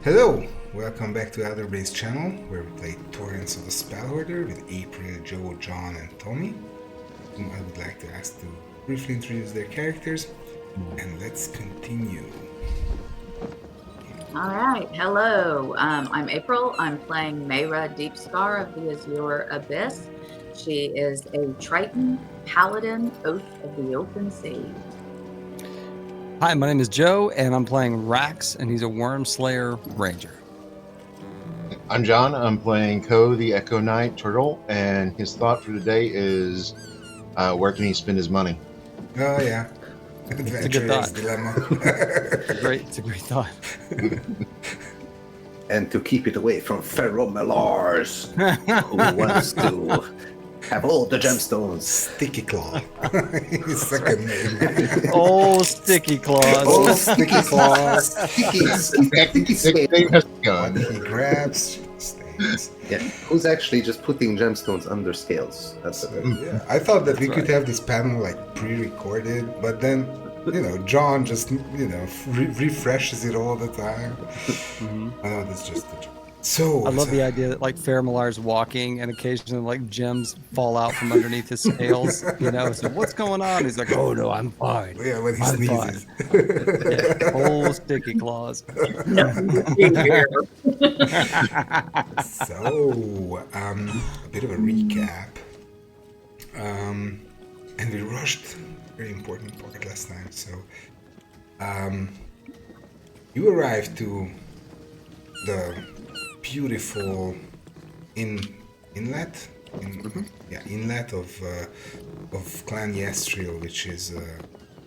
Hello! Welcome back to Elderbrain's channel, where we play Torrents of the Spellhoarder with April, Joe, John, and Tommy, whom I would like to ask to briefly introduce their characters, and let's continue. All right, hello. I'm April. I'm playing Mayra Deepscar of the Azure Abyss. She is a Triton Paladin, Oath of the Open Sea. Hi, my name is Joe, and I'm playing Rax, and he's a Worm Slayer Ranger. I'm John. I'm playing Ko, the Echo Knight Turtle, and his thought for today is, where can he spend his money? Oh yeah, It's a good thought. Dilemma. It's a great thought. And to keep it away from Pharaoh Malars, who wants to have all the gemstones. Sticky Claw. His second name. Oh, Sticky Claws. Oh, Sticky Claw. Sticky Name has gun. What he grabs stays. Yeah, who's actually just putting gemstones under scales? That's it. Yeah, I thought that we That's could have this panel like pre-recorded, but then, John just, refreshes it all the time. I know that's just the joke. So I love the idea that like Faramallar's walking, and occasionally like gems fall out from underneath his scales. So what's going on? He's like, "Oh no, I'm fine." Yeah, when he I'm sneezes. Yeah, oh, Sticky Claws. So, a bit of a recap. And we rushed a very important part last time. So, you arrived to the beautiful inlet of Clan Yestriel, which is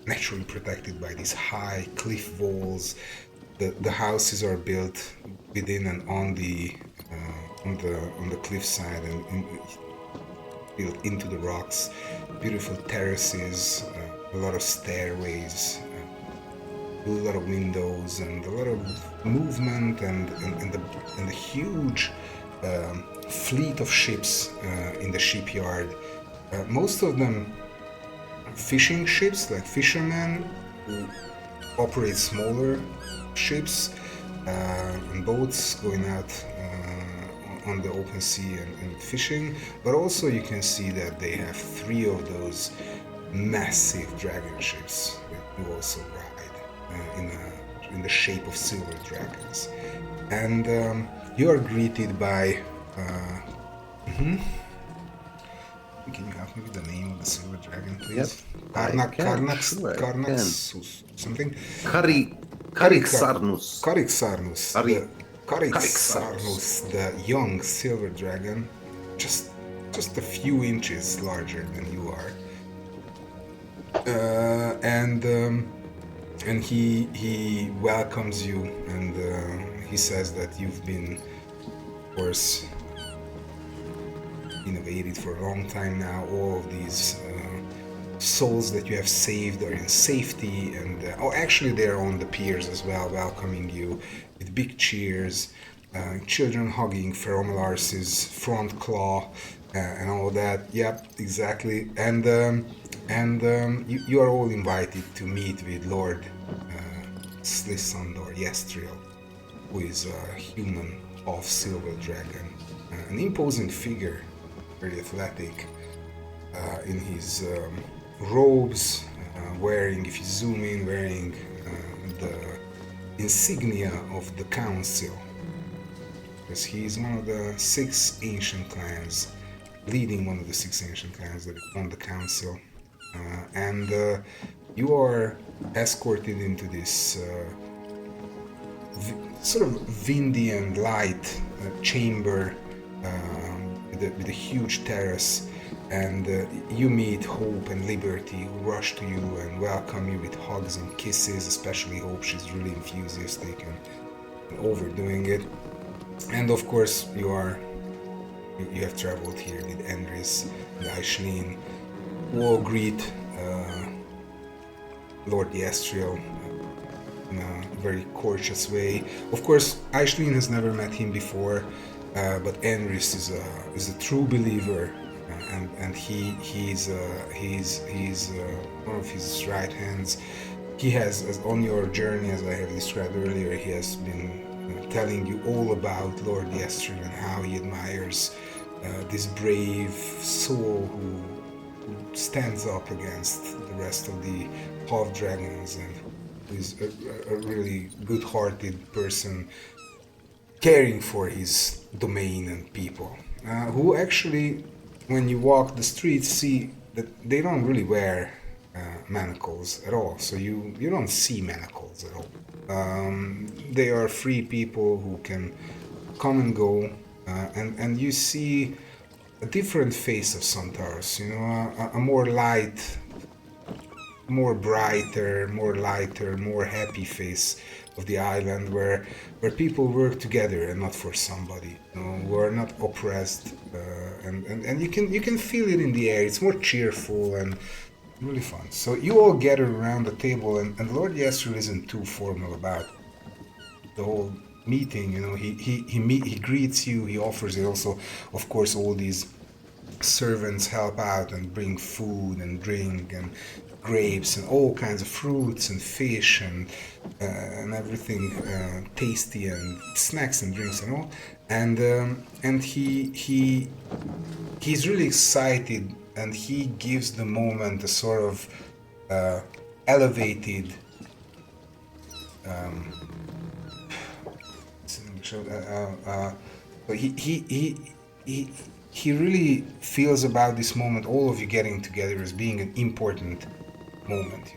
naturally protected by these high cliff walls. The houses are built within and on the cliffside and built into the rocks. Beautiful terraces, a lot of stairways, a lot of windows, and a lot of movement, and the huge fleet of ships in the shipyard. Most of them fishing ships, like fishermen who operate smaller ships and boats going out on the open sea and fishing. But also you can see that they have 3 of those massive dragon ships that you also ride in the shape of silver dragons. And you are greeted by Can you help me with the name of the silver dragon, please? Karnaxus, something? Karixarnus. Karixarnus, the young silver dragon, just a few inches larger than you are. And he welcomes you, and he says that you've been, of course, innovated for a long time now. All of these souls that you have saved are in safety, and actually they're on the piers as well, welcoming you with big cheers, children hugging Feromalars's front claw, and all that. Yep, exactly. And you are all invited to meet with Lord Slissandor Yestriel, who is a human half-silver dragon, an imposing figure, very athletic, in his robes, wearing, if you zoom in, wearing the insignia of the council, because he is one of the 6 ancient clans, leading one of the 6 ancient clans that are on the council. And you are escorted into this sort of windy and light chamber with a huge terrace, and you meet Hope and Liberty, who rush to you and welcome you with hugs and kisses, especially Hope. She's really enthusiastic and overdoing it. And of course you have traveled here with Endris and Aishlin, who all greet Lord Yestriel in a very courteous way. Of course, Aishlin has never met him before, but Endris is a true believer, and he's one of his right hands. He has, as on your journey, as I have described earlier, he has been telling you all about Lord Yestrin and how he admires this brave soul who stands up against the rest of the half dragons and who is a really good-hearted person caring for his domain and people, who actually, when you walk the streets, see that they don't really wear manacles at all. So you don't see manacles at all. They are free people who can come and go, and you see a different face of Santaros, a more light, more brighter, more lighter, more happy face of the island where people work together and not for somebody, who are not oppressed, and you can feel it in the air. It's more cheerful and really fun. So you all gather around the table, and Lord Yester isn't too formal about the whole meeting. He greets you. He offers you also, of course, all these servants help out and bring food and drink and grapes and all kinds of fruits and fish and everything tasty and snacks and drinks and all. And he's really excited, and he gives the moment a sort of elevated he really feels about this moment, all of you getting together, as being an important moment,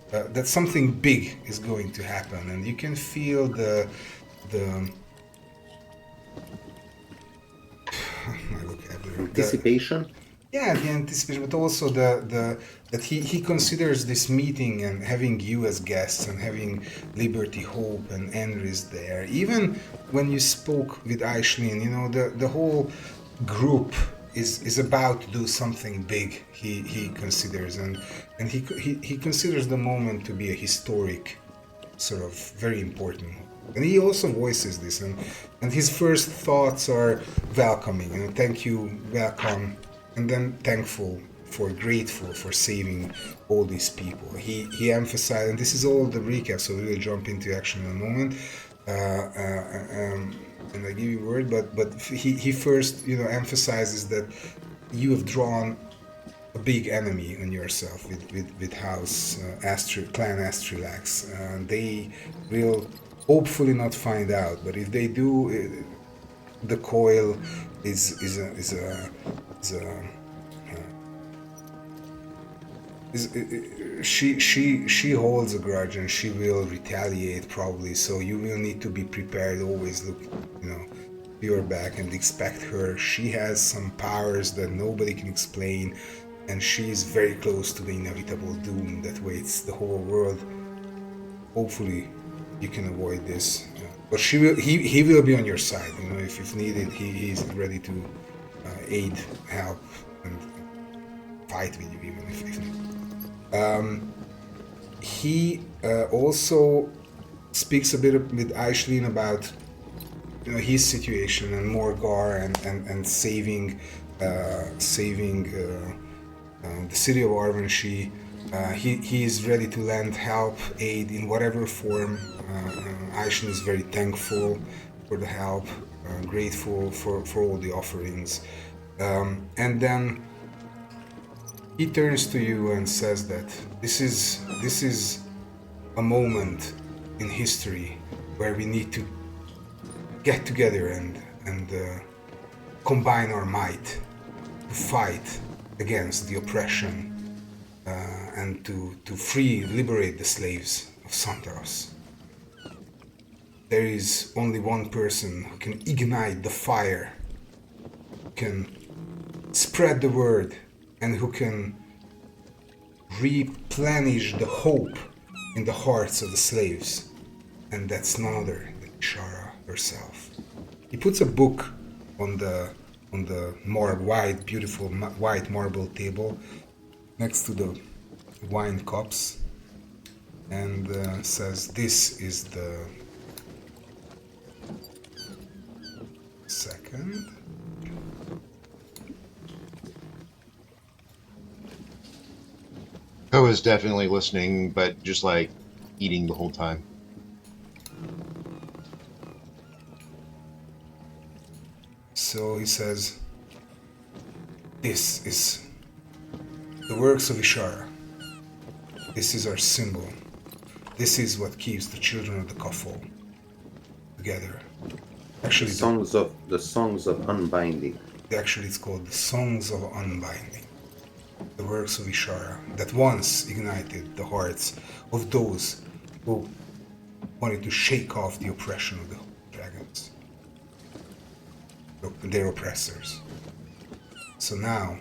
that something big is going to happen, and you can feel the my vocabulary, Anticipation. the anticipation, but also that he considers this meeting and having you as guests and having Liberty, Hope, and Enris there. Even when you spoke with Aishlin, the whole group is about to do something big. He considers, and he considers the moment to be a historic, sort of very important. And he also voices this, and his first thoughts are welcoming, thank you, welcome, and then thankful, grateful for saving all these people. He emphasized, and this is all the recap, so we'll jump into action in a moment, and I give you a word, but he first emphasizes that you have drawn a big enemy on yourself with House Clan Astrilax. They will hopefully not find out, but if they do, the coil she holds a grudge, and she will retaliate probably. So you will need to be prepared. Always look, your back and expect her. She has some powers that nobody can explain, and she is very close to the inevitable doom that waits the whole world. Hopefully, you can avoid this. But he will be on your side. If needed, he's ready to aid, help, and fight with you even if needed. He also speaks a bit with Aishlin about his situation and Morgar and saving the city of Arvanshi. He is ready to lend help, aid in whatever form. Aishlin is very thankful for the help, grateful for all the offerings, and then he turns to you and says that this is a moment in history where we need to get together and combine our might to fight against the oppression and to liberate the slaves of Santaros. There is only one person who can ignite the fire, who can spread the word, and who can replenish the hope in the hearts of the slaves, and that's none other than Ishara herself. He puts a book on the beautiful white marble table next to the wine cups, and says, "This is the second." Ko is definitely listening, but just like eating the whole time. So he says, this is the works of Ishara. This is our symbol. This is what keeps the children of the Kafol together. Actually, The songs of unbinding. actually it's called the Songs of Unbinding. The works of Ishara that once ignited the hearts of those who wanted to shake off the oppression of the dragons, their oppressors. So now,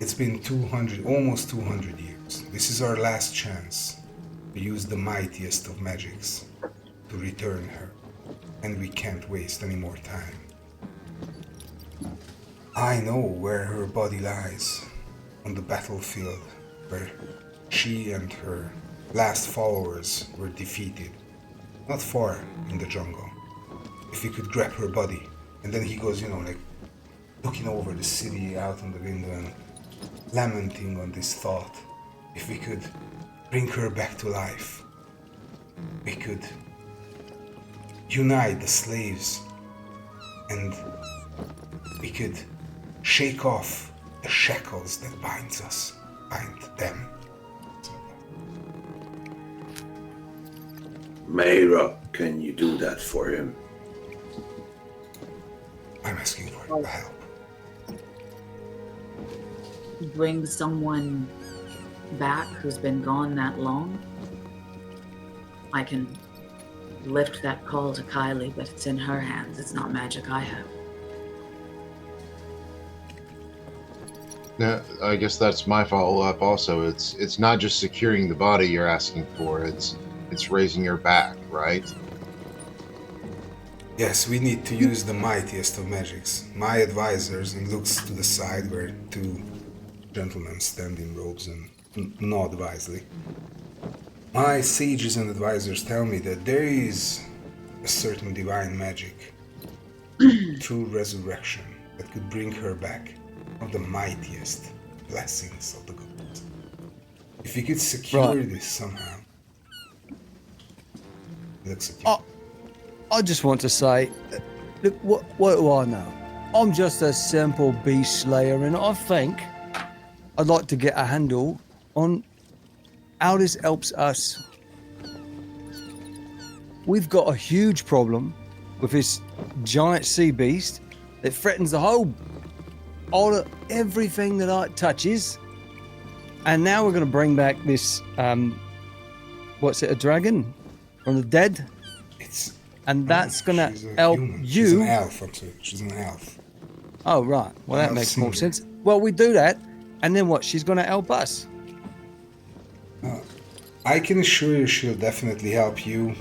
it's been almost 200 years. This is our last chance to use the mightiest of magics to return her, and we can't waste any more time. I know where her body lies, on the battlefield where she and her last followers were defeated, not far in the jungle. If we could grab her body, and then he goes, like looking over the city out on the window and lamenting on this thought. If we could bring her back to life, we could unite the slaves, and we could shake off the shackles that bind them. Mayra, can you do that for him? I'm asking for the help. Bring someone back who's been gone that long. I can lift that call to Kylie, but it's in her hands. It's not magic I have. Now, I guess that's my follow-up also. It's not just securing the body you're asking for, it's raising her back, right? Yes, we need to use the mightiest of magics. My advisors, and looks to the side where two gentlemen stand in robes and nod wisely. My sages and advisors tell me that there is a certain divine magic through resurrection that could bring her back, of the mightiest blessings of the gods. If we could secure this somehow. He looks at you. I just want to say, look, what do I know? I'm just a simple beast slayer, and I think I'd like to get a handle on how this helps us. We've got a huge problem with this giant sea beast that threatens everything that it touches. And now we're going to bring back this, a dragon from the dead? And that's going to help human. you. She's an elf, actually. She's an elf. Oh, right. Well, that Elf makes more singer. sense. Well, we do that, and then what? She's going to help us. I can assure you she'll definitely help you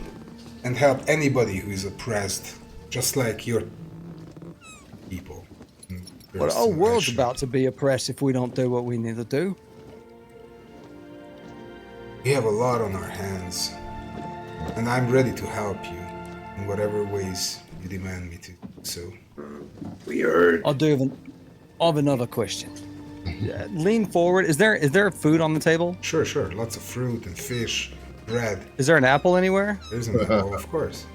and help anybody who is oppressed, just like your people. Well, the whole world's about to be oppressed if we don't do what we need to do. We have a lot on our hands, and I'm ready to help you in whatever ways you demand me to. So, We heard. I have another question. Lean forward. Is there food on the table? sure, lots of fruit and fish, bread. Is there an apple anywhere? There's an apple, of course.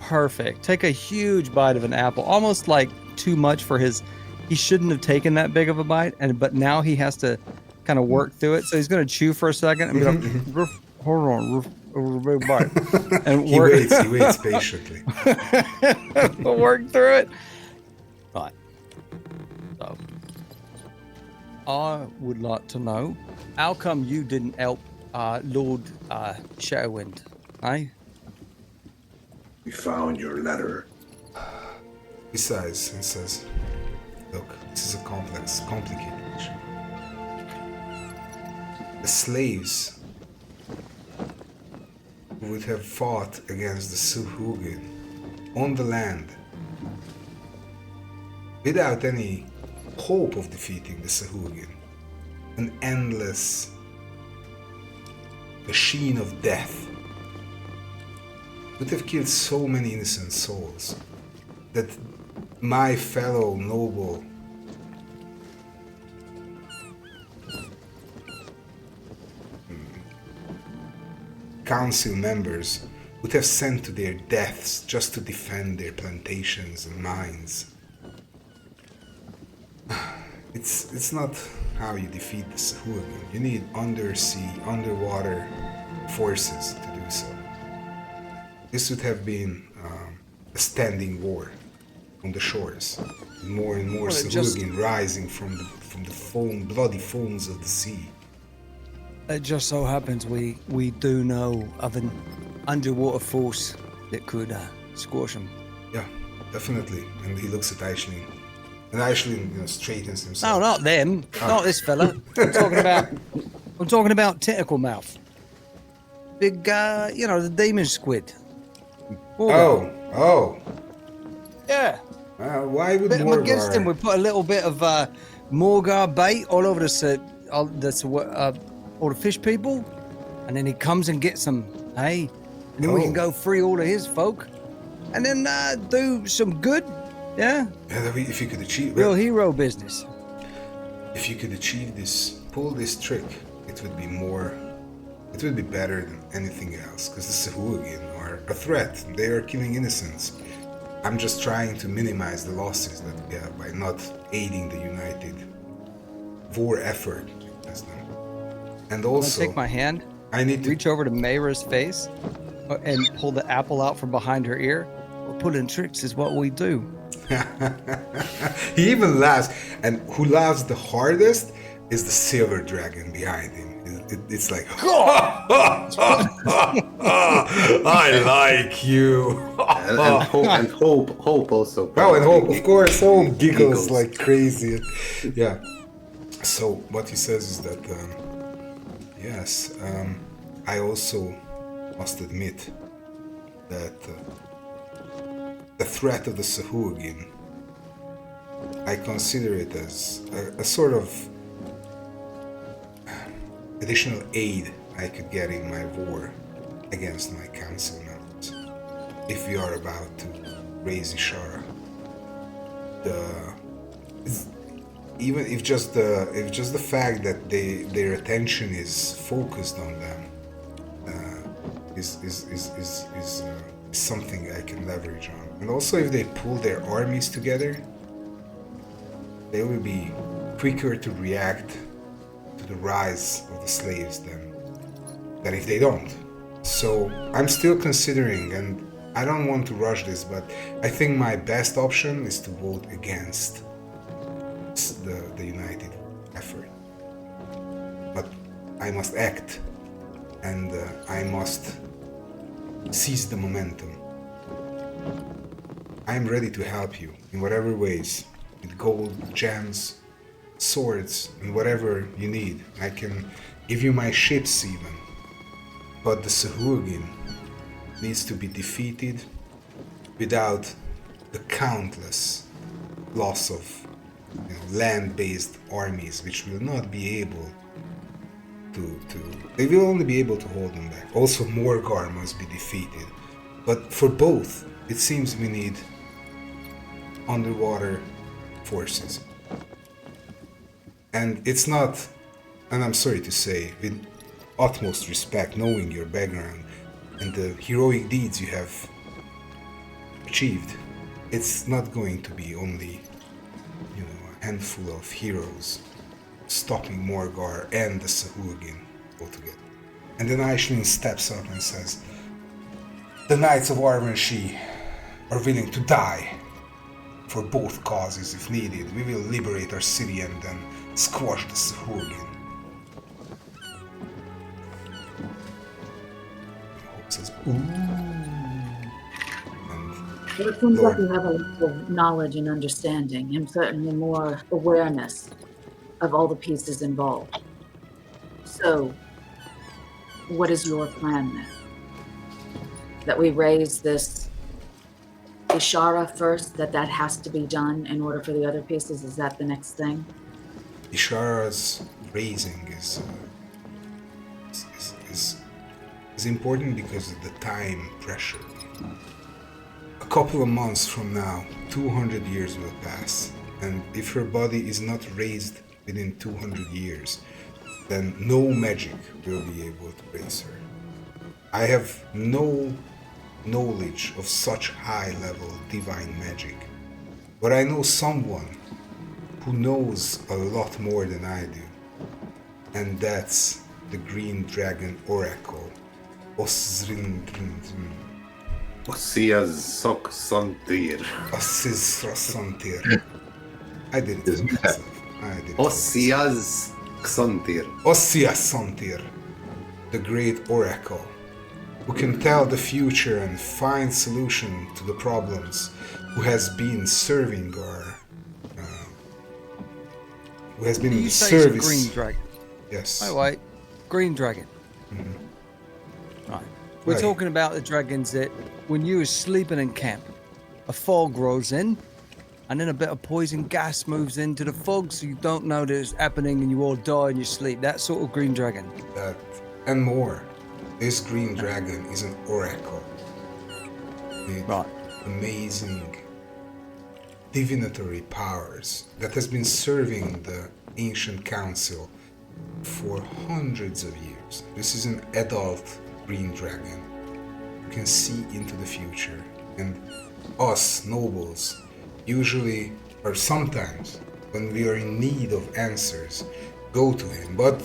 Perfect. Take a huge bite of an apple. Almost like too much for his. He shouldn't have taken that big of a bite, but now he has to kind of work through it. So he's going to chew for a second and be like, "Roof, hold on, big bite," and He waits patiently. work through it. Right. So, I would like to know, how come you didn't help Lord Shadowwind, eh? We found your letter. He sighs and says, look, this is a complicated issue. The slaves who would have fought against the Suhugin on the land without any hope of defeating the Suhugin, an endless machine of death, would have killed so many innocent souls that my fellow noble council members would have sent to their deaths just to defend their plantations and mines. It's not how you defeat the Sahuagin. You need undersea, underwater forces to do so. This would have been a standing war on the shores, with more and more Well, it just- Sahuagin rising from the foam, bloody foams of the sea. It just so happens we do know of an underwater force that could squash him. Yeah, definitely. And he looks at Aisling. And Aisling, straightens No, himself. not them. Not this fella. I'm talking about Tentacle Mouth. Big, the demon squid. Oh. Yeah. Why would Bit of against him. Morgar... We put a little bit of Morgar bait all over all the fish people, and then he comes and gets them. Hey, and then we can go free all of his folk, and then do some good. Yeah. If you could achieve... Real hero business. If you could achieve this, pull this trick, it would be better than anything else, because the Sahuagin are a threat. They are killing innocents. I'm just trying to minimize the losses that we have by not aiding the united war effort against them. And also, Take my hand, I need to reach over to Mayra's face, and pull the apple out from behind her ear. Well, pulling tricks is what we do. He even laughs, and who laughs the hardest is the silver dragon behind him. It's like, I like you. and hope also. Oh, and Hope, of course, Hope giggles Giggles. like crazy. Yeah. So what he says is that, yes, I also must admit that the threat of the Sahuagin, I consider it as a sort of additional aid I could get in my war against my council members if we are about to raise Ishara. Even if just the fact that their attention is focused on them is something I can leverage on. And also, if they pull their armies together, they will be quicker to react to the rise of the slaves than if they don't. So I'm still considering, and I don't want to rush this, but I think my best option is to vote against the united effort. But I must act, and I must seize the momentum. I am ready to help you in whatever ways, with gold, gems, swords, and whatever you need. I can give you my ships even. But the Sahuagin needs to be defeated without the countless loss of land-based armies, which will not be able they will only be able to hold them back. Also, Morgar must be defeated. But for both, it seems we need underwater forces. And it's not, and I'm sorry to say, with utmost respect, knowing your background and the heroic deeds you have achieved, it's not going to be only, a handful of heroes stopping Morgar and the Sahuagin altogether. And then Aisling steps up and says, "The Knights of Arvanshi are willing to die for both causes if needed. We will liberate our city and then squash the Sahuagin." Hope says, "Ooh." Well, it seems like you have a lot of knowledge and understanding, and certainly more awareness of all the pieces involved. So, what is your plan then? That we raise this Ishara first, that has to be done in order for the other pieces? Is that the next thing? Ishara's raising is important because of the time pressure. A couple of months from now, 200 years will pass, and if her body is not raised within 200 years, then no magic will be able to raise her. I have no knowledge of such high level divine magic. But I know someone who knows a lot more than I do. And that's the Green Dragon Oracle. Osias Sok Santir. Osisrasantir. I did it for myself. Osias Xantir. Osiasantir, the great oracle, who can tell the future and find solution to the problems, who has been serving our, who has been in You the say it's a service. green dragon. Yes. Wait. Green dragon. Right. We're Right. talking about the dragons that when you were sleeping in camp, a fog rolls in, and then a bit of poison gas moves into the fog, so you don't know that it's happening, and you all die in your sleep. That sort of green dragon. That and more. This green dragon is an oracle with Right. amazing divinatory powers that has been serving the ancient council for hundreds of years. This is an adult green dragon who can see into the future, and us nobles usually, or sometimes when we are in need of answers, go to him. But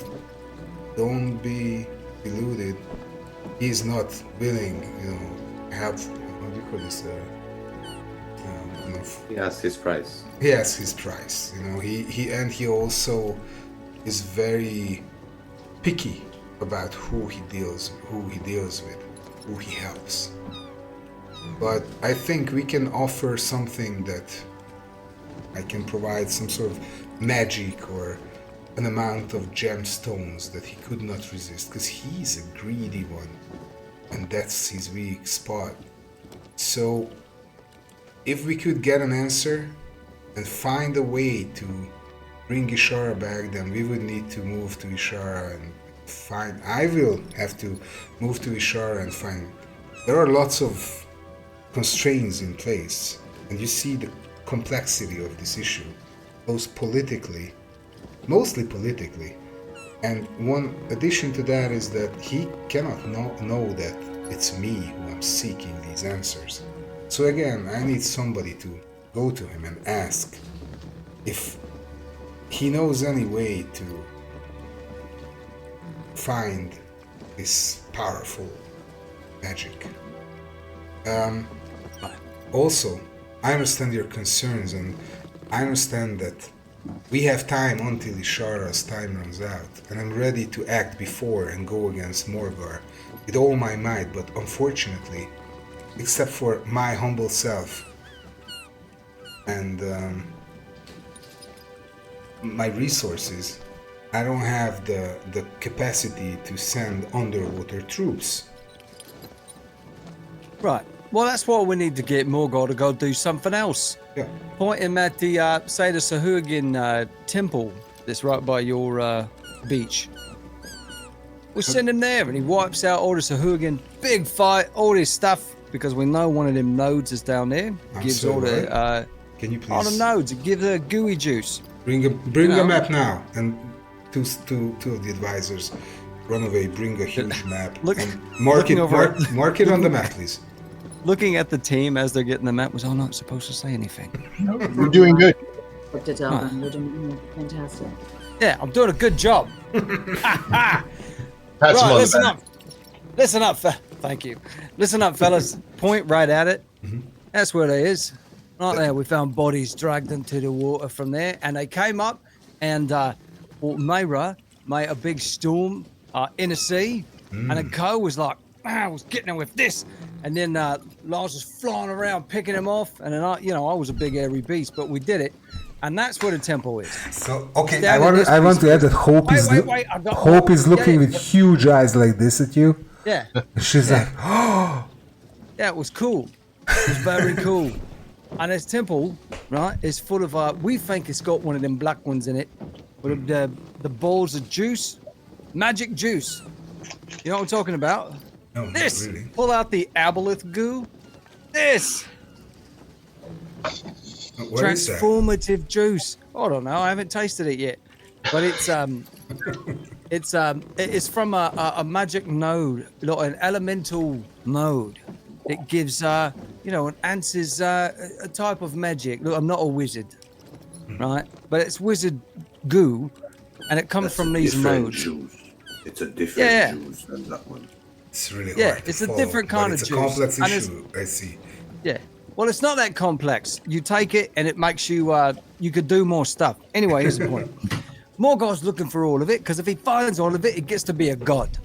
don't be deluded, he's not willing, have, what do you call this, Yes, his price. he has his price, he also is very picky about who he deals with, who he helps. But I think we can offer something that I can provide some sort of magic or an amount of gemstones that he could not resist, because he's a greedy one and that's his weak spot. So if we could get an answer and find a way to bring Ishara back, then we would need to move to Ishara and find. I will have to move to Ishara and find. There are lots of constraints in place, and you see the complexity of this issue, both politically, mostly politically, and one addition to that is that he cannot know that it's me who am seeking these answers. So again, I need somebody to go to him and ask if he knows any way to find this powerful magic. Also, I understand your concerns, and I understand that we have time until Ishara's time runs out, and I'm ready to act before and go against Morgar with all my might, but unfortunately, except for my humble self and my resources, I don't have the capacity to send underwater troops. Right. Well, that's why we need to get Morgul to go do something else. Yeah. Point him at the, say, the Sahugin temple that's right by your beach. We send him there and he wipes out all the Sahugin, big fight, all this stuff, because we know one of them nodes is down there. Gives so all the, right. Can you please all the nodes, it gives a gooey juice. bring a map now? And two of the advisors run away, bring a huge map Look- and mark it, looking over mark it on the map, please. Looking at the team as they're getting the map was, I'm not supposed to say anything. We're doing good. What to tell them? They're doing fantastic. Yeah, I'm doing a good job. Pat Right, some on the listen back. up. Listen up, thank you. Listen up, fellas. Point right at it. That's where it is. Right there, we found bodies dragged into the water from there, and they came up, and Mayra made a big storm in the sea, and then Co was like, I was getting him with this, and then Lars was flying around picking him off, and then I was a big airy beast, but we did it, and that's where the temple is. So okay, Down I in want this to piece add that Hope Wait, is wait, wait, I got Hope is looking yeah, with huge eyes like this at you. Yeah, She's like, yeah, it was cool. It was very cool. And this temple, right, is full of we think it's got one of them black ones in it, with the balls of juice, magic juice. You know what I'm talking about? no, not This, really. pull out the aboleth goo. This What is that? transformative juice. I don't know. I haven't tasted it yet, but it's from a magic node, like an elemental node. It gives, enhances a type of magic. Look, I'm not a wizard, right? But it's wizard goo, and it comes from these nodes. Juice. It's a different juice than that one. It's really hard Yeah, to it's a follow, different kind but of it's juice. a complex And it's- issue. I see. Yeah. Well, it's not that complex. You take it, and it makes you, you could do more stuff. Anyway, here's the point. Morgoth's looking for all of it, because if he finds all of it, it gets to be a god,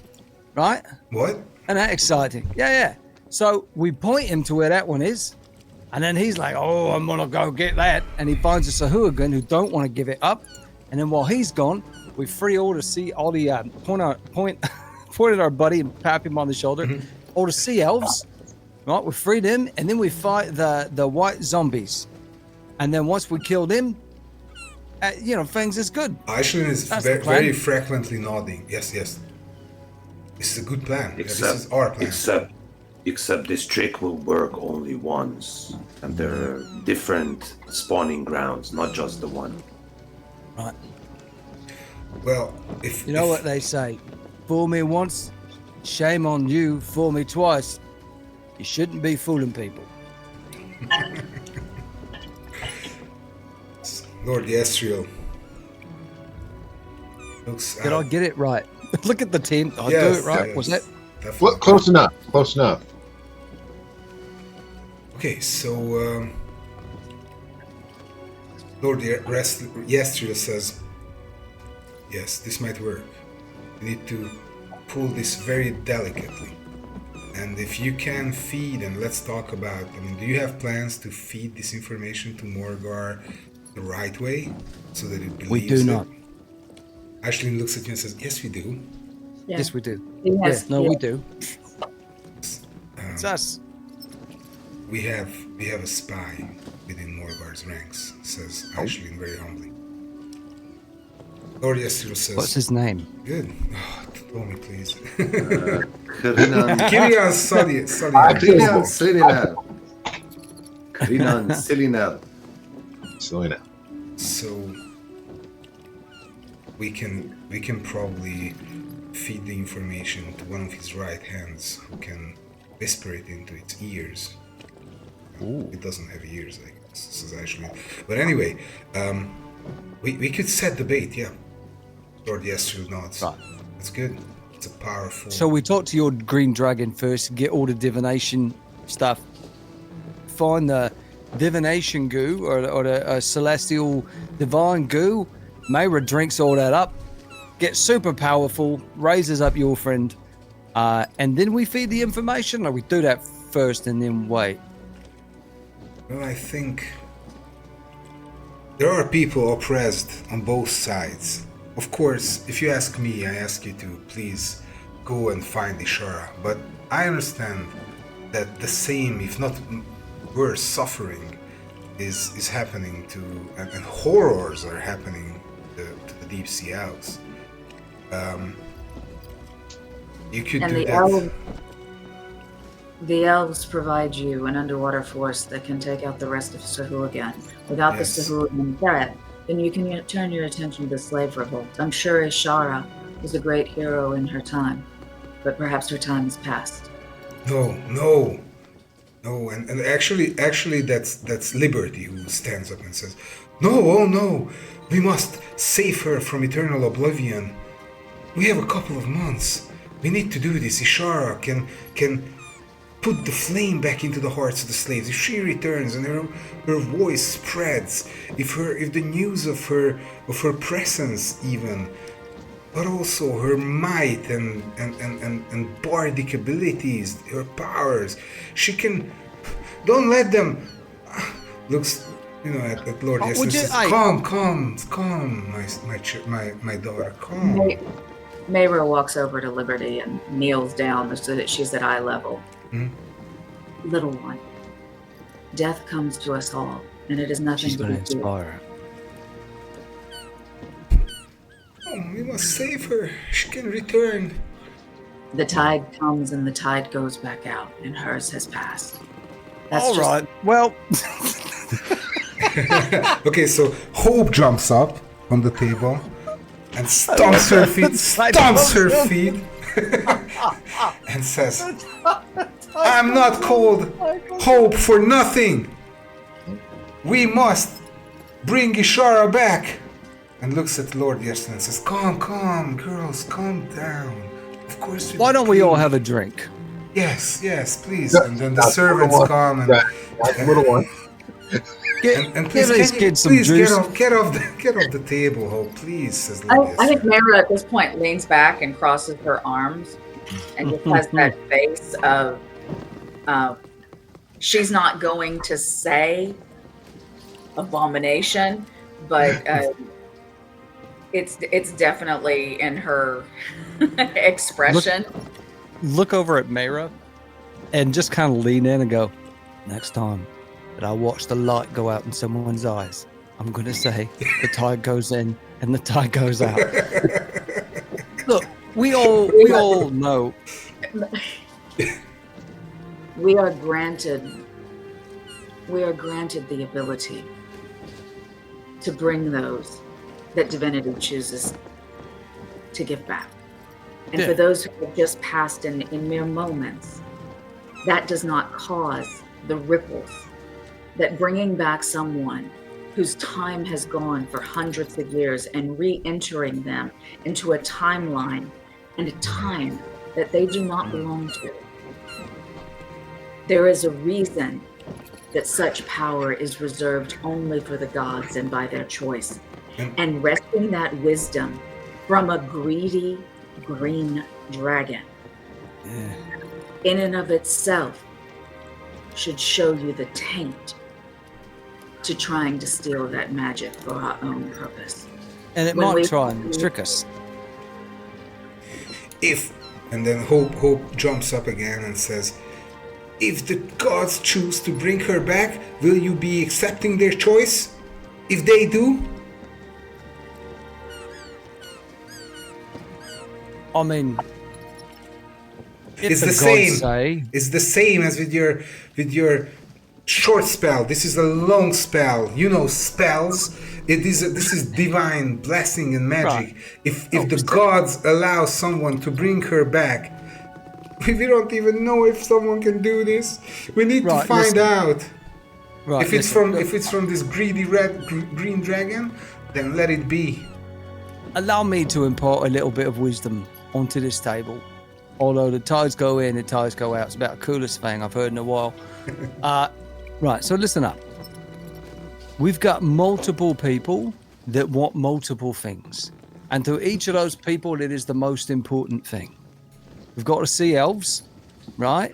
right? What? And that exciting. Yeah. So we point him to where that one is, and then he's like, "Oh, I'm gonna go get that," and he finds a Sahuagin who don't want to give it up, and then while he's gone, we free all the point at our buddy and tap him on the shoulder. All the sea elves, right? We free them, and then we fight the white zombies, and then once we kill them, things is good. Aishlin is That's the plan. very frequently nodding. Yes. This is a good plan. This is our plan. Except this trick will work only once, and there are different spawning grounds, not just the one. Right. Well, if You know what they say? Fool me once, shame on you. Fool me twice, you shouldn't be fooling people. Lord Yesriel looks Did I out. get it right? Look at the team. Did I do Yes, it right? yes, Was it? definitely. Well, close enough. Close enough. Okay, so Lord Yesriel says, yes, this might work. We need to pull this very delicately. And if you can feed, and let's talk about, do you have plans to feed this information to Morgar the right way? So that it believes We do it? not. Aishlin looks at you and says, yes, we do. Yeah. Yes, we do. Yes, Yeah, no, yeah. we do. It's us. We have a spy within Morgar's ranks, says Aishlin very humbly. Lord Yesriel says, What's his name? good. Oh, tell me, please. Kirinan Kirian Sadi. Silinel. Selena. So we can probably feed the information to one of his right hands, who can whisper it into its ears. It doesn't have ears, I guess. This is actually. But anyway, we could set the bait. Yeah. Lord Yesriel nods. Right. That's good. It's a powerful. So we talk to your green dragon first, get all the divination stuff, find the divination goo or the celestial divine goo. Mayra drinks all that up, gets super powerful, raises up your friend, and then we feed the information, or we do that first and then wait. Well, I think there are people oppressed on both sides. Of course, if you ask me, I ask you to please go and find Ishara. But I understand that the same, if not worse, suffering is happening to, and horrors are happening to the deep sea elves. You could And do the that. The elves provide you an underwater force that can take out the rest of Sahuagin. Without Yes. the Sahuagin threat, then you can turn your attention to the slave revolt. I'm sure Ishara was a great hero in her time, but perhaps her time is past. No, and actually, that's Liberty who stands up and says, "No, oh no, we must save her from eternal oblivion. We have a couple of months. We need to do this. Ishara can put the flame back into the hearts of the slaves. If she returns and her voice spreads, if the news of her presence even." But also her might and bardic abilities, her powers. She can. Don't let them. Looks, at Lord Yesriel. would you- Says, I- Calm, my daughter, calm. Mayra walks over to Liberty and kneels down so that she's at eye level. Little one, death comes to us all, and it is nothing She's to going to be feared. inspire. We must save her. She can return. The tide comes and the tide goes back out, and hers has passed. That's All just right. Well, Okay, so Hope jumps up on the table and stomps her feet, and says, I'm not called Hope for nothing. We must bring Ishara back. And looks at Lord Yester and says, calm, girls, calm down. Of course. Why don't we all have a drink? Yes, please. Yeah, And then the that's servants little one. come and That's the little one. and please, give these can you kids some please juice. get off the table, Hope, please, says I Lord think Yester. Mara at this point leans back and crosses her arms and just has that face of she's not going to say abomination, but it's definitely in her expression. Look over at Mayra and just kind of lean in and go, next time that I watch the light go out in someone's eyes, I'm going to say the tide goes in and the tide goes out. Look, we all know. We are granted the ability to bring those that divinity chooses to give back. And Yeah. for those who have just passed in mere moments, that does not cause the ripples that bringing back someone whose time has gone for hundreds of years and re-entering them into a timeline and a time that they do not belong to. There is a reason that such power is reserved only for the gods and by their choice. And wresting that wisdom from a greedy green dragon in and of itself should show you the taint to trying to steal that magic for our own purpose. And it might try and trick us. And then Hope jumps up again and says, if the gods choose to bring her back, will you be accepting their choice? If they do? I mean, It's the same. It's the same as with your short spell. This is a long spell. You know spells. This is divine blessing and magic. Right. If the gods allow someone to bring her back, we don't even know if someone can do this. We need to find out. Right. If it's from this greedy green dragon, then let it be. Allow me to impart a little bit of wisdom onto this table. Although the tides go in, the tides go out. It's about the coolest thing I've heard in a while. Right, so listen up. We've got multiple people that want multiple things. And to each of those people, it is the most important thing. We've got the sea elves, right?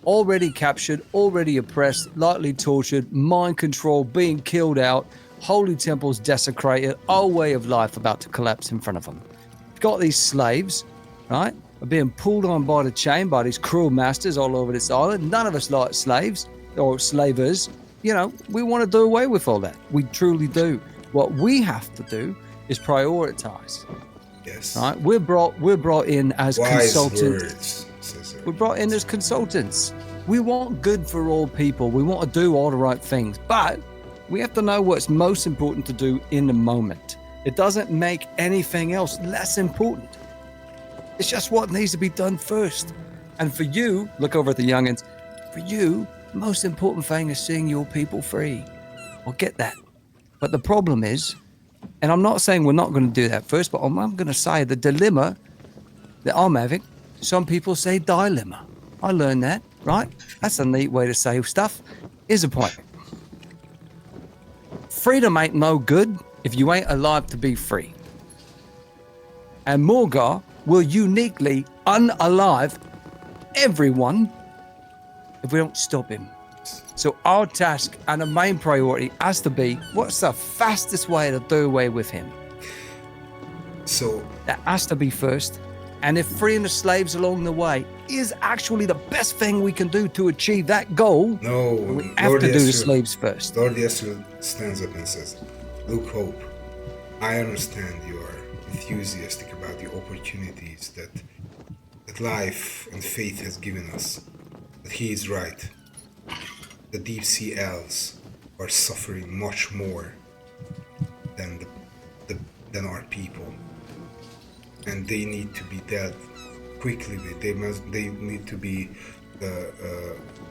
Already captured, already oppressed, lightly tortured, mind controlled, being killed out, holy temples desecrated, our way of life about to collapse in front of them. We've got these slaves, right? Are being pulled on by the chain by these cruel masters all over this island. None of us like slaves or slavers. You know, we want to do away with all that. We truly do. What we have to do is prioritize. Yes. Right? We're brought in as wise consultants. We're brought in as consultants. We want good for all people. We want to do all the right things, but we have to know what's most important to do in the moment. It doesn't make anything else less important. It's just what needs to be done first. And for you, look over at the youngins, for you, the most important thing is seeing your people free. I'll get that. But the problem is, and I'm not saying we're not going to do that first, but I'm going to say the dilemma that I'm having, some people say dilemma. I learned that, right? That's a neat way to say stuff. Here's a point. Freedom ain't no good if you ain't alive to be free. And Morgar will uniquely unalive everyone if we don't stop him. So our task and the main priority has to be, what's the fastest way to do away with him? So that has to be first. And if freeing the slaves along the way is actually the best thing we can do to achieve that goal, no, we have to do the slaves first. Lord Yester stands up and says, look, Hope, I understand you are enthusiastic about the opportunities that life and faith has given us. But he is right. The deep sea elves are suffering much more than our people, and they need to be dealt quickly with. They need to be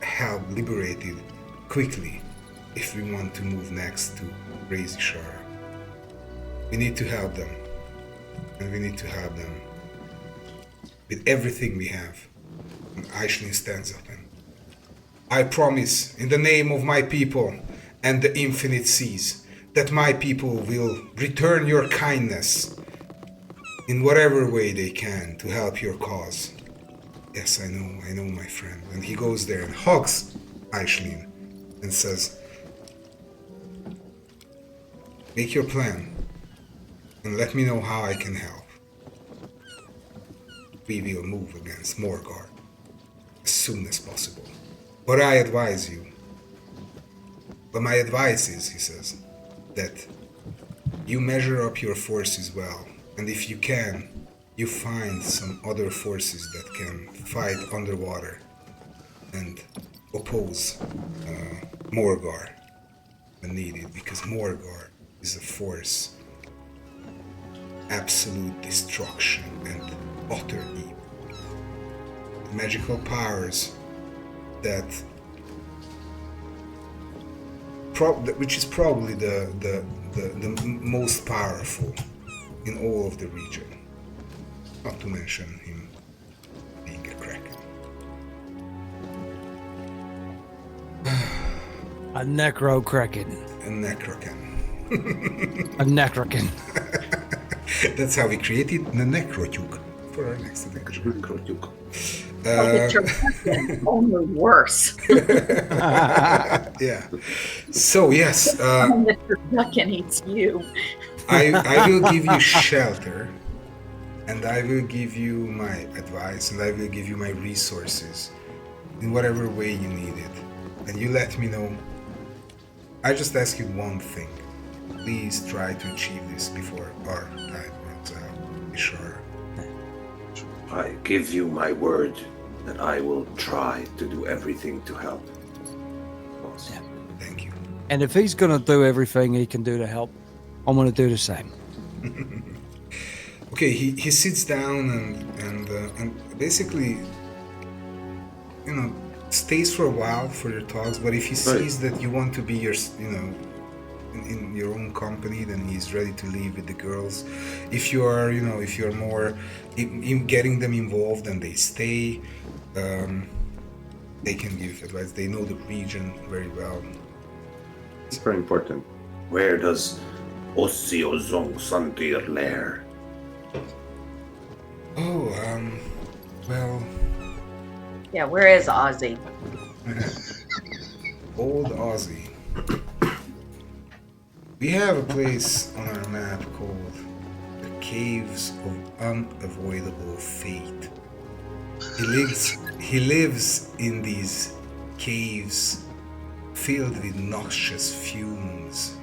help liberated quickly if we want to move next to Crazy Shara. We need to help them, and we need to help them with everything we have. And Aishlin stands up and I promise in the name of my people and the infinite seas that my people will return your kindness in whatever way they can to help your cause. Yes, I know, my friend. And he goes there and hugs Aishlin and says, make your plan and let me know how I can help. We will move against Morgar as soon as possible. But I advise you, but my advice is, he says, that you measure up your forces well, and if you can, you find some other forces that can fight underwater and oppose Morgar when needed, because Morgar is a force, absolute destruction and utter evil. Magical powers that which is probably the most powerful in all of the region, not to mention him being a kraken. A necro kraken. A necroken. A necroken. That's how we created the necrojuk for our next adventure. Only worse. Yeah. So yes, The turducken eats you. I will give you shelter, and I will give you my advice, and I will give you my resources in whatever way you need it. And you let me know. I just ask you one thing. Please try to achieve this before our time runs out. Be sure. I give you my word that I will try to do everything to help. Yeah. Thank you. And if he's going to do everything he can do to help, I'm going to do the same. Okay, he sits down and basically, stays for a while for your talks. But if he sees that you want to be in your own company, then he's ready to leave with the girls. If you are, if you're more in getting them involved and they stay, they can give advice. They know the region very well. It's very important. Where does Ossio Zong Santir lair? Oh, well, Yeah, where is Ozzy? old Aussie. We have a place on our map called the Caves of Unavoidable Fate. He lives in these caves filled with noxious fumes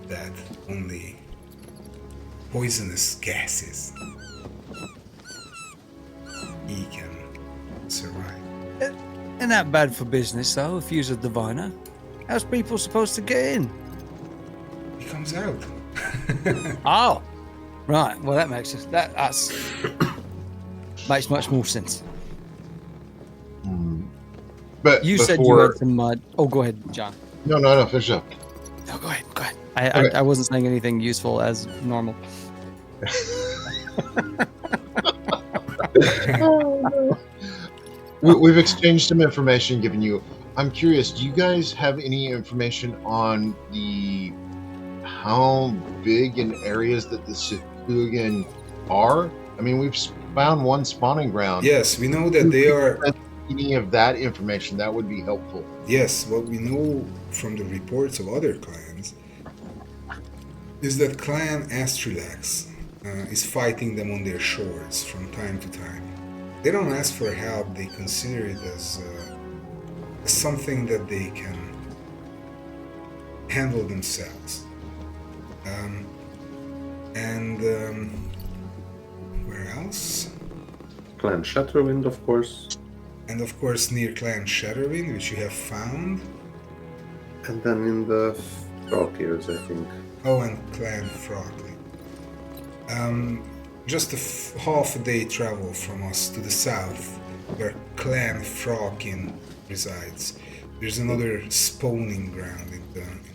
that only poisonous gases he can survive. Ain't that bad for business, though, if you're a diviner? How's people supposed to get in? He comes out. Oh, right. Well, that makes sense. That's makes much more sense. But You said you had some mud. Oh, go ahead, John. No, finish up. No, go ahead. Go ahead. Okay. I wasn't saying anything useful as normal. We've exchanged some information, given you. I'm curious. Do you guys have any information on how big in areas that the Sikugan are? I mean, we've found one spawning ground. Yes, we know that they are. Any of that information that would be helpful. Yes, what we know from the reports of other clans is that Clan Astrilax is fighting them on their shores from time to time. They don't ask for help, they consider it as something that they can handle themselves. Where else? Clan Shatterwind, of course. And of course near Clan Shatterwind, which you have found. And then in the Frokiers, I think. Oh, and Clan Frogley. Just half a day travel from us to the south where Clan Frogkin resides. There's another spawning ground in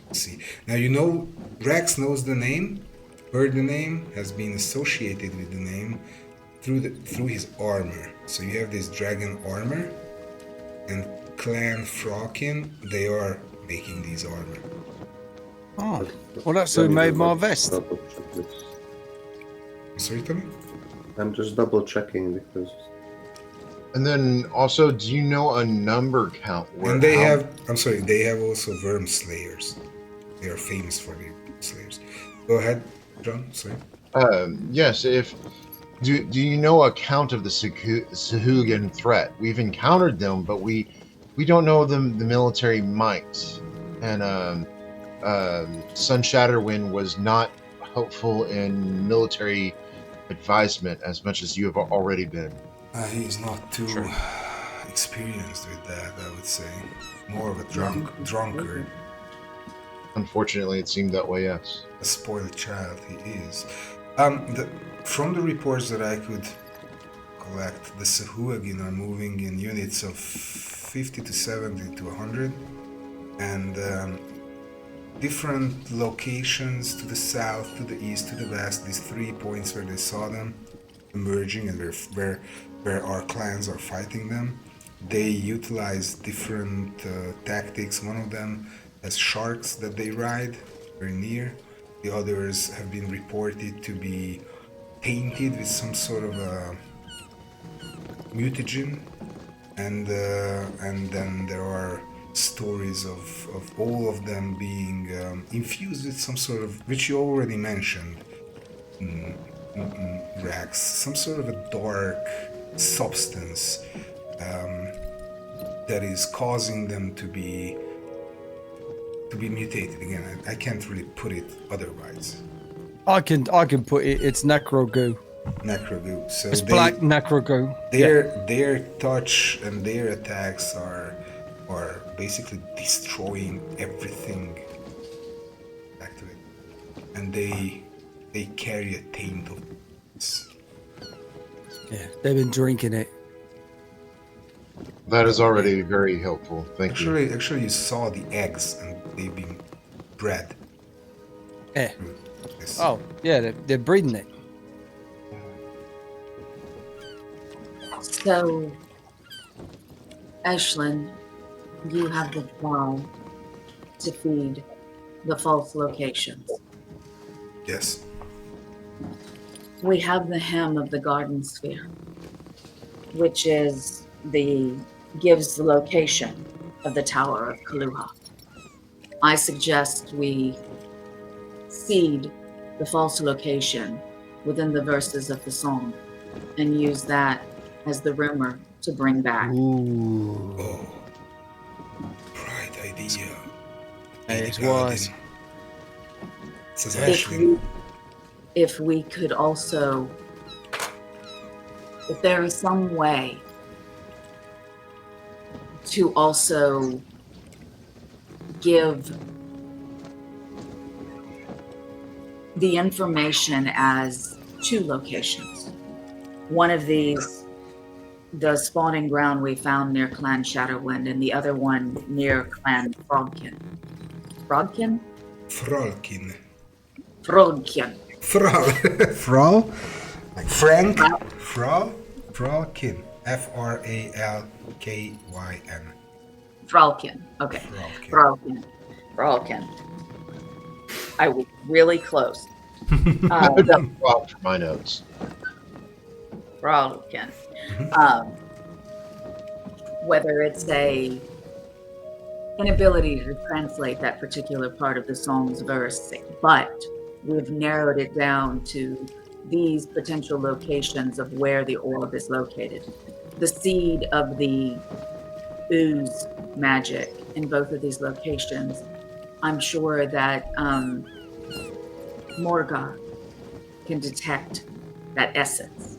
the sea. Now you know Rex knows the name, heard the name, has been associated with the name through his armor. So you have this dragon armor, and Clan Frogkin, they are making these armor. Oh, well, that's who made my vest. Double check this. Sorry, Tommy? I'm just double checking because And then also, do you know a number count? And they have, they have also worm slayers. They are famous for their slayers. Go ahead, John, sorry. Yes, if do you know a count of the Sahuagin threat? We've encountered them, but we don't know the military might. And Sun Shatterwind was not hopeful in military advisement as much as you have already been. He's not too experienced with that, I would say. More of a drunkard. Unfortunately, it seemed that way, yes. A spoiled child he is. From the reports that I could collect, the Sahuagin are moving in units of 50 to 70 to 100, and different locations to the south, to the east, to the west, these 3 points where they saw them emerging and where our clans are fighting them. They utilize different tactics. One of them has sharks that they ride very near. The others have been reported to be tainted with some sort of a mutagen, and then there are stories of all of them being infused with some sort of, which you already mentioned, Rax, some sort of a dark substance that is causing them to be mutated again. I can't really put it otherwise. I can put it. It's necro goo. Necro goo. So It's black necro goo. their touch and their attacks are basically destroying everything back to it, and they carry a taint of this. Yeah, they've been drinking it. That is already very helpful. Thank you. Actually, you saw the eggs, and they've been bred. Yeah. Yes. Oh, yeah, they're breeding it. So, Ashlyn, you have the power to feed the false locations. Yes. We have the hem of the garden sphere, which gives the location of the Tower of Kaluha. I suggest we seed the false location within the verses of the song and use that as the rumor to bring back. Ooh. Oh, bright idea. It Lady was. Paladin. Says If Ashley. we could also, if there is some way to also give the information as 2 locations. One of these, the spawning ground we found near Clan Shadowwind, and the other one near Clan Frogkin. Frogkin? Frolkin. Frogkin. Frol? Like Frank? Frol? Frolkin. Fralkyn. Frolkin. Okay. Frolkin. Frolkin. I was really close. Well, for my notes. Frolkin. Whether it's an ability to translate that particular part of the song's verse, but we've narrowed it down to these potential locations of where the orb is located. The seed of the ooze magic in both of these locations, I'm sure that Morga can detect that essence.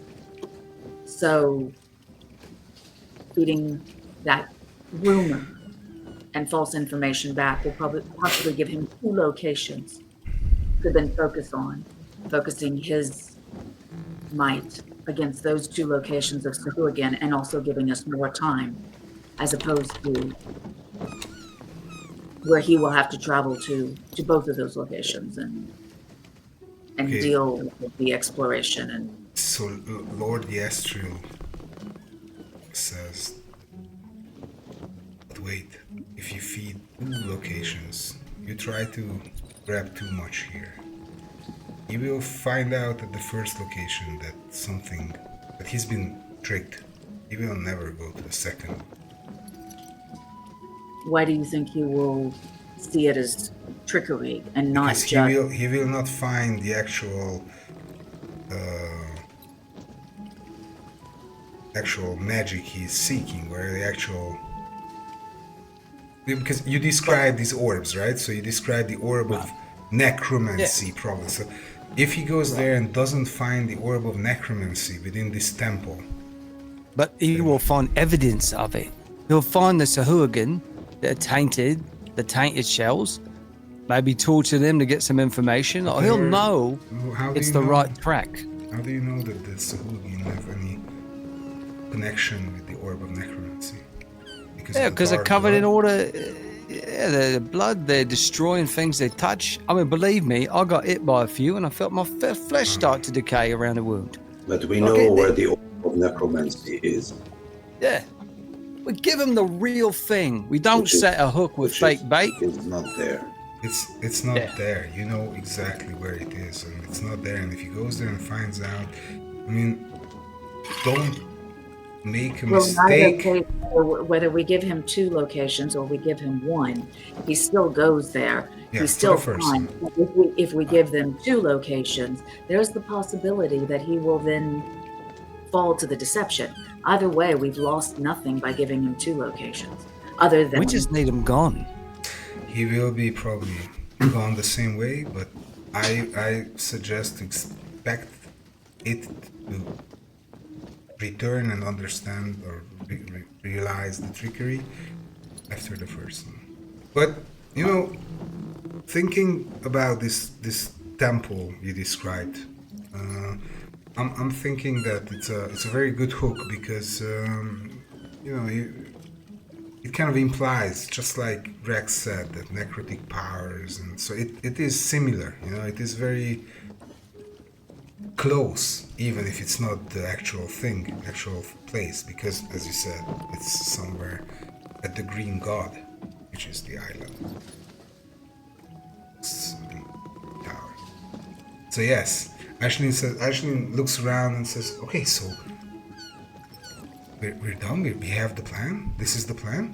So feeding that rumor and false information back will possibly give him 2 locations to then focus on, focusing his might against those two locations of Sahuagin and also giving us more time, as opposed to where he will have to travel to both of those locations and Okay. deal with the exploration and So Lord Yestril says, but wait, if you feed 2 locations, you try to grab too much here. You will find out at the first location that he's been tricked. He will never go to the second. why do you think he will see it as trickery and not Because just he will not find the actual magic he's seeking, where the actual, because you describe these orbs, right? So you describe the orb of necromancy, probably. So if he goes there and doesn't find the orb of necromancy within this temple, But he will find evidence of it. He'll find the Sahuagin that are tainted, the tainted shells, maybe torture them to get some information, or he'll know how do it's you the know- right track. How do you know that the Sahugin have any connection with the orb of necromancy? Yeah, of because they're dark covered in blood? all the blood. They're destroying things they touch. I mean, believe me, I got hit by a few, and I felt my flesh start to decay around the wound. But we know where the orb of necromancy is. Yeah, we give them the real thing. We don't Which is- set a hook with which fake is- bait. It's not there. It's not there. You know exactly where it is, and it's not there. And if he goes there and finds out, I mean, don't make a well, in either mistake. case, whether we give him 2 locations or we give him 1, he still goes there. Yeah, He's for still the first fine. one. If we give them 2 locations, there's the possibility that he will then fall to the deception. Either way, we've lost nothing by giving him 2 locations, other than We just need them gone. He will be probably gone the same way, but I suggest to expect it to return and understand or realize the trickery after the first one. But you know, thinking about this temple you described, I'm thinking that it's a very good hook because you know it kind of implies, just like Rex said, that necrotic powers, and so it is similar. You know, it is very close, even if it's not the actual thing, actual place, because as you said, it's somewhere at the Green God, which is the island. Tower. So yes, Ashlyn looks around and says, okay, so we're done, we have the plan? This is the plan?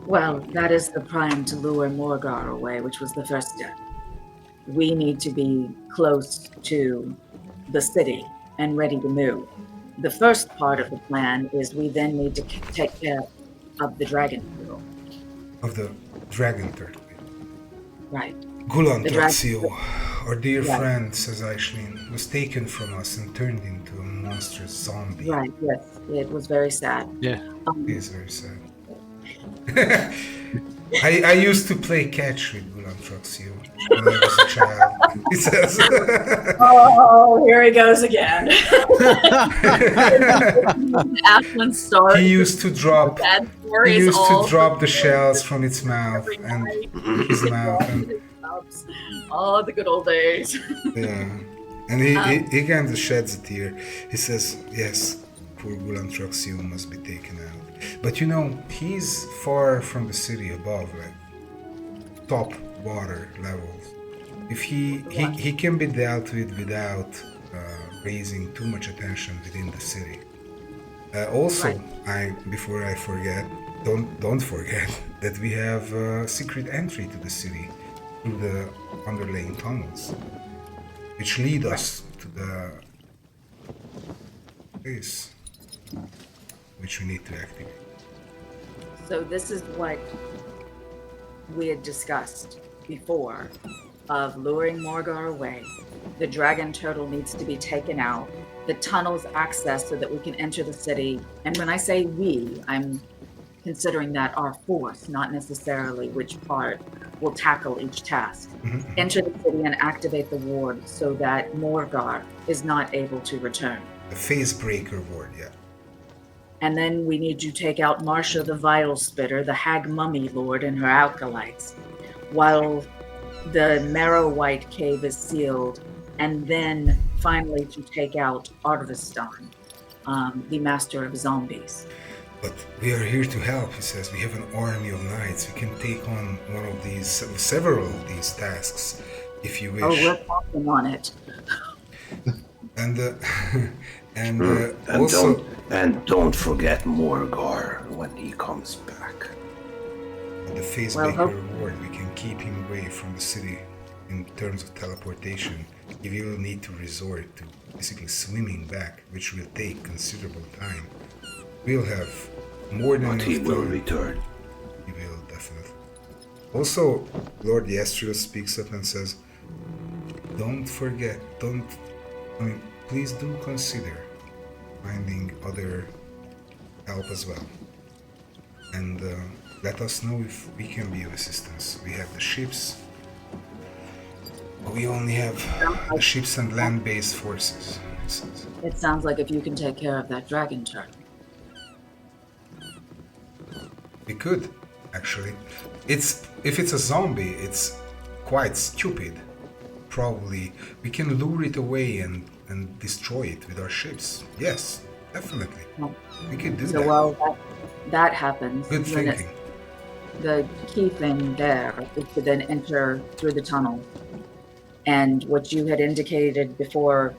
well, that is the plan to lure Morgar away, which was the first step. We need to be close to the city and ready to move. The first part of the plan is we then need to take care of the dragon turtle. Of the dragon turtle. Right. Gulan The dragon Traxio, our dear Right. friend, says Aishlin, was taken from us and turned into a monstrous zombie. Right, yes. It was very sad. Yeah. It is very sad. I used to play catch with Gulan Traxio when I was a child. He says. Oh, here he goes again. Ashlyn starts. He used to drop. Bad He stories used all to drop the shells from its mouth and his mouth, and Oh, the good old days. yeah. And he kind of sheds a tear. He says, "Yes, poor Gulan Traxio must be taken out. But you know, he's far from the city above, like top water levels. If he can be dealt with without raising too much attention within the city. Also, before I forget, don't forget that we have a secret entry to the city through the underlying tunnels, which lead us to the place which we need to activate. So this is what we had discussed before of luring Morgar away. The dragon turtle needs to be taken out. The tunnels accessed so that we can enter the city. And when I say we, I'm considering that our force, not necessarily which part will tackle each task. Mhm. Enter the city and activate the ward so that Morgar is not able to return. The Phase Breaker ward, yeah. And then we need to take out Marcia the Vial Spitter, the Hag Mummy Lord, and her acolytes, while the Marrow White Cave is sealed, and then finally to take out Arvistan, the Master of Zombies. But we are here to help, he says. We have an army of knights. We can take on one of these, several of these tasks, if you wish. Oh, we're working on it. And and And also, don't forget Morgar when he comes back. the Phase Well, Breaker ward, we can keep him away from the city in terms of teleportation. He will need to resort to basically swimming back, which will take considerable time. We'll have more than But he enough will time. return. He will, definitely. Also, Lord Yastriel speaks up and says, don't forget, please do consider finding other help as well. And let us know if we can be of assistance. We have the ships, but we only have the ships and land-based forces. He says. It sounds like if you can take care of that dragon turtle. We could, actually. If it's a zombie, it's quite stupid. Probably we can lure it away and destroy it with our ships. Yes, definitely. Well, We could do So that. while that happens, Good then thinking. the key thing there is to then enter through the tunnel. And what you had indicated before,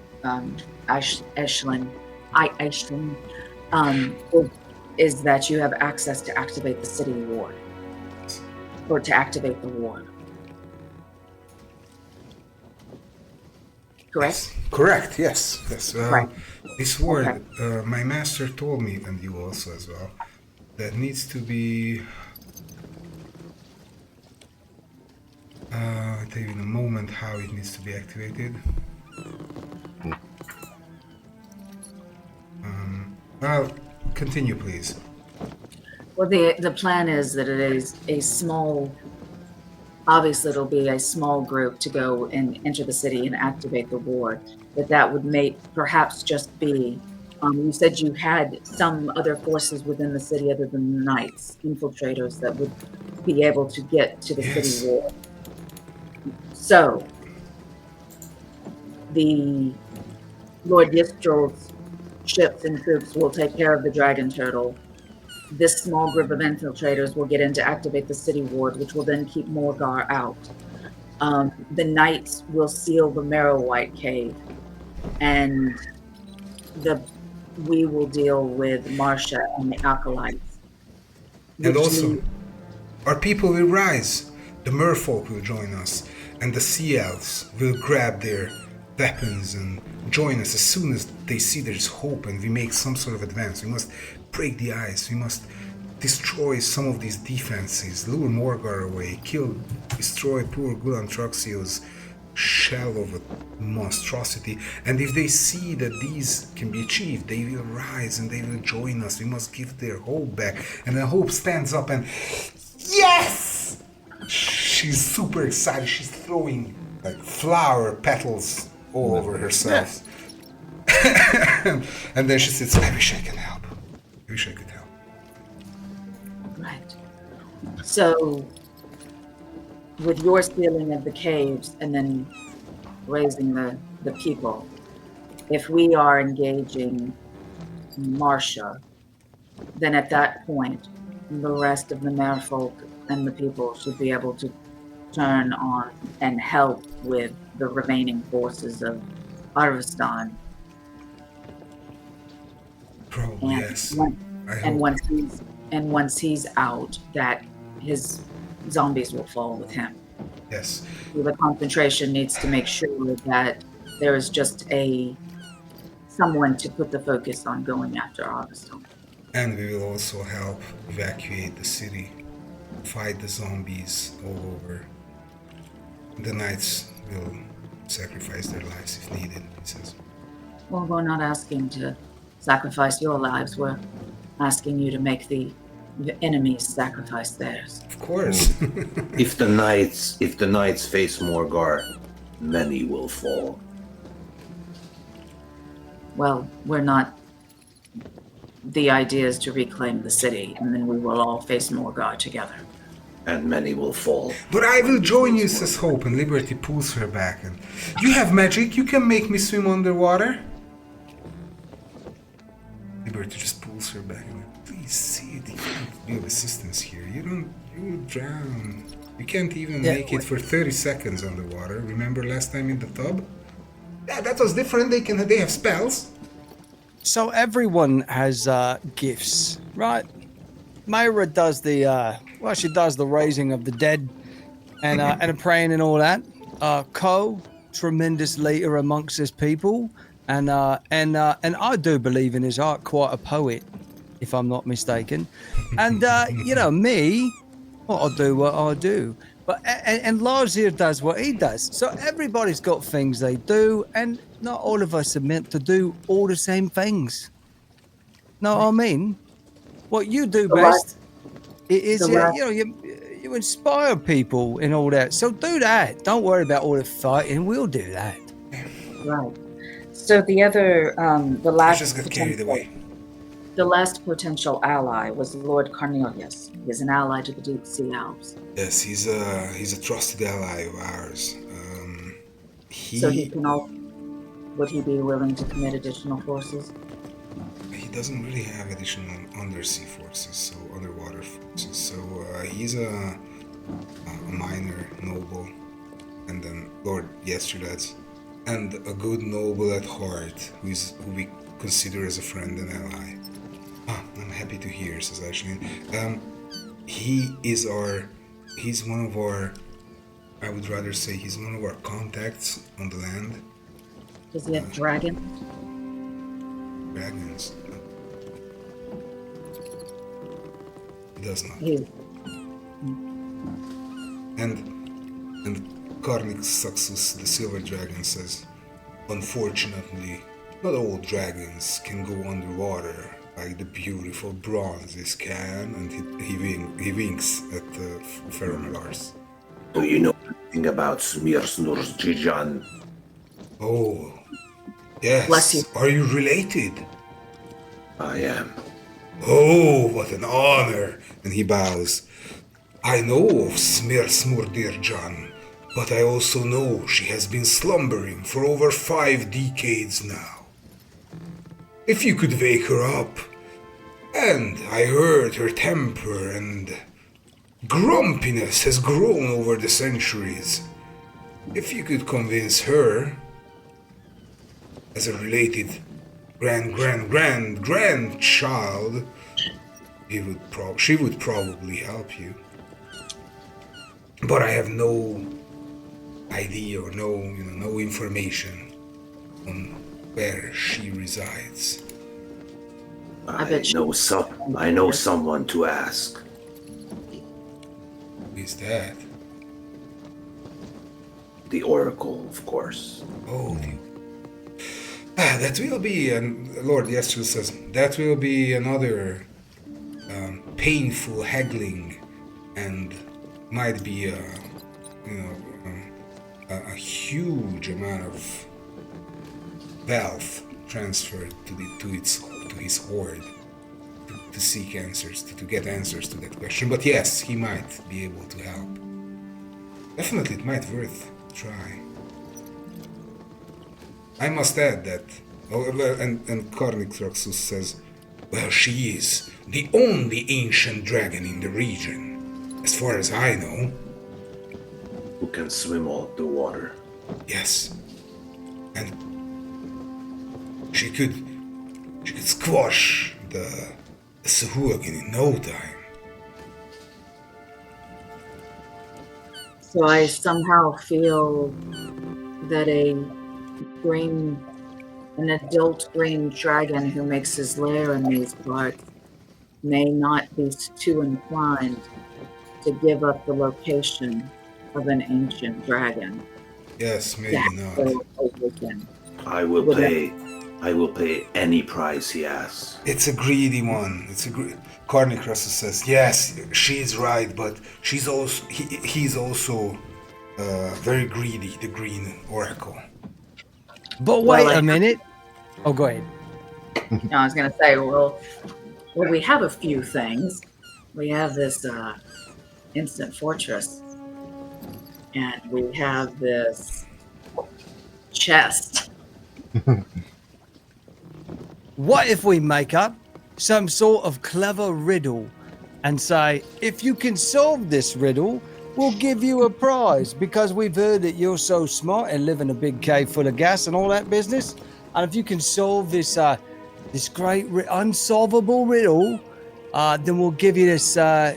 Ashlyn, is that you have access to activate the city ward, or to activate the ward. Correct? Yes. Correct, yes. Yes. Right. This word, Okay. my master told me, and you also as well, that needs to be... I'll tell you in a moment how it needs to be activated. Well, continue, please. Well, the plan is that it is a small. Obviously, it'll be a small group to go and enter the city and activate the ward. But that would perhaps just be. You said you had some other forces within the city other than the knights, infiltrators that would be able to get to the Yes. city ward. So, the Lord Yistrel's ships and troops will take care of the dragon turtle. This small group of infiltrators will get in to activate the city ward, which will then keep Morgar out. The knights will seal the Marrow White Cave, and we will deal with Marcia and the acolytes. And which also, means- our people will rise. The merfolk will join us, and the sea elves will grab their weapons and join us as soon as they see there's hope and we make some sort of advance. We must break the ice. We must destroy some of these defenses, lure Morgar away, destroy poor Gulan Truxio's shell of a monstrosity. And if they see that these can be achieved, they will rise and they will join us. We must give their hope back. And the hope stands up and yes! She's super excited. She's throwing like flower petals all over herself. And then she says, I wish I can help. I wish I could help. Right. So, with your sealing of the caves and then raising the people, if we are engaging Marcia, then at that point, the rest of the merfolk and the people should be able to turn on and help with the remaining forces of Arvistan. Probably, And yes. once- I And hope. once he's out, that his zombies will fall with him. Yes. So the concentration needs to make sure that there is just someone to put the focus on going after Arvistan. And we will also help evacuate the city, fight the zombies all over. The knights will sacrifice their lives if needed, he says. Well, we're not asking to sacrifice your lives. We're asking you to make the the enemies sacrifice theirs. Of course. If the knights face Morgar, many will fall. Well, we're not. The idea is to reclaim the city, and then we will all face Morgar together. And many will fall. But I will join you, says Hope, and Liberty pulls her back. And you have magic, you can make me swim underwater. Liberty just pulls her back and please see it. You can't be of assistance here. You will drown. You can't even make it for 30 seconds underwater. Remember last time in the tub? Yeah, that was different. They have spells. So everyone has gifts, right? Myra does she does the raising of the dead and and praying and all that. Ko, tremendous leader amongst his people, and I do believe in his art, quite a poet, if I'm not mistaken. And me, what I do. But and Lazir does what he does. So everybody's got things they do, and not all of us are meant to do all the same things. Know what I mean? What you do best is you inspire people and all that. So do that. Don't worry about all the fighting. We'll do that. Right. So the other, the last, Just got carried away. The last potential ally was Lord Cornelius. He's an ally to the Deep Sea Elves. Yes, he's a trusted ally of ours. So he can all. Would he be willing to commit additional forces? He doesn't really have additional undersea forces, so underwater forces. So he's a minor noble, and then Lord Yesterdads, and a good noble at heart, who we consider as a friend and ally. I'm happy to hear, says Ashley. He's one of our, I would rather say he's one of our contacts on the land. Does he have dragons? Dragons? He does not. And Karnik Saxus, the silver dragon, says, unfortunately, not all dragons can go underwater like the beautiful bronzes can, and he winks at Ferromalars. Do you know anything about Smirsnurs Jijan? Oh, yes. Bless you. Are you related? I am. Oh, what an honor! And he bows. I know of Smirsmurdirjan, but I also know she has been slumbering for over 5 decades now. If you could wake her up. And I heard her temper and grumpiness has grown over the centuries. If you could convince her, as a related grandchild, she would probably help you. But I have no idea or no information on where she resides. I know someone to ask. Who is that? The Oracle, of course. Oh, that will be, and Lord Yestral says, that will be another painful haggling, and might be a huge amount of wealth transferred to his hoard to seek answers, to get answers to that question. But yes, he might be able to help. Definitely, it might worth a try. I must add that, and Karnik Thraxus says, well, she is the only ancient dragon in the region, as far as I know. Who can swim all the water. Yes. And she could squash the Sahuagin in no time. So I somehow feel that an adult green dragon who makes his lair in these parts may not be too inclined to give up the location of an ancient dragon. Yes, maybe not. I will pay I will pay any price he asks. It's a greedy one. Carnicrussus says, yes, she's right, but he's also very greedy, the Green Oracle. But Well, wait a minute. Oh, go ahead. I was going to say, well, we have a few things. We have this instant fortress, and we have this chest. What if we make up some sort of clever riddle and say, if you can solve this riddle, we'll give you a prize because we've heard that you're so smart and live in a big cave full of gas and all that business. And if you can solve this this great unsolvable riddle, then we'll give you this.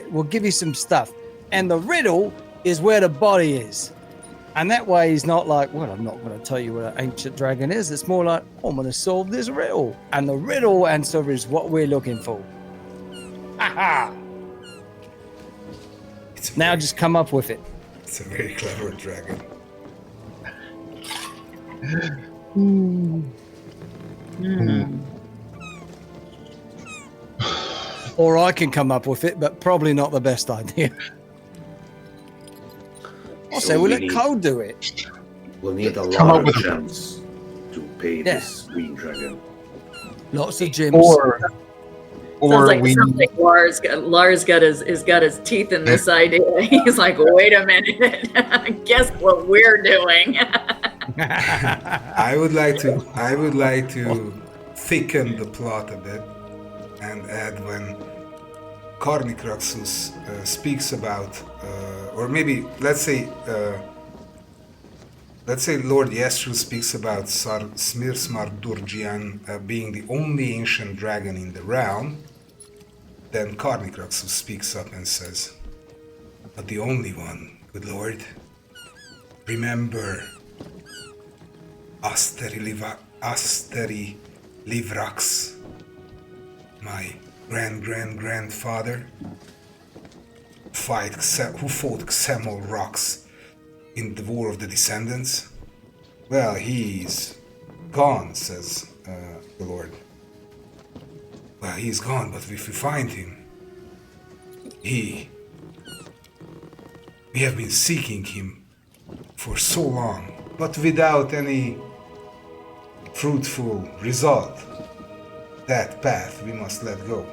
We'll give you some stuff. And the riddle is where the body is. And that way he's not like, well, I'm not going to tell you what an ancient dragon is. It's more like, I'm going to solve this riddle. And the riddle answer is what we're looking for. Ha Now just come up with it. It's a very clever dragon. Or I can come up with it, but probably not the best idea. I'll say we'll let Cole do it. We'll need a Come lot up of with gems to pay this green dragon. Lots of gems. Or Sounds like we something Lars got his teeth in this idea. He's like, wait a minute. Guess what we're doing? I would like to thicken the plot a bit and add when Carnicruxus speaks about, or maybe let's say Lord Yestru speaks about Smirsmar Durgian being the only ancient dragon in the realm. Then Carnicruxus speaks up and says, "But the only one, good lord. Remember, Asteri Livrax, my grandfather, who fought Xemol rocks in the War of the Descendants? Well, he's gone," says the Lord. "Well, he's gone, but if we find him, we have been seeking him for so long, but without any fruitful result. That path we must let go."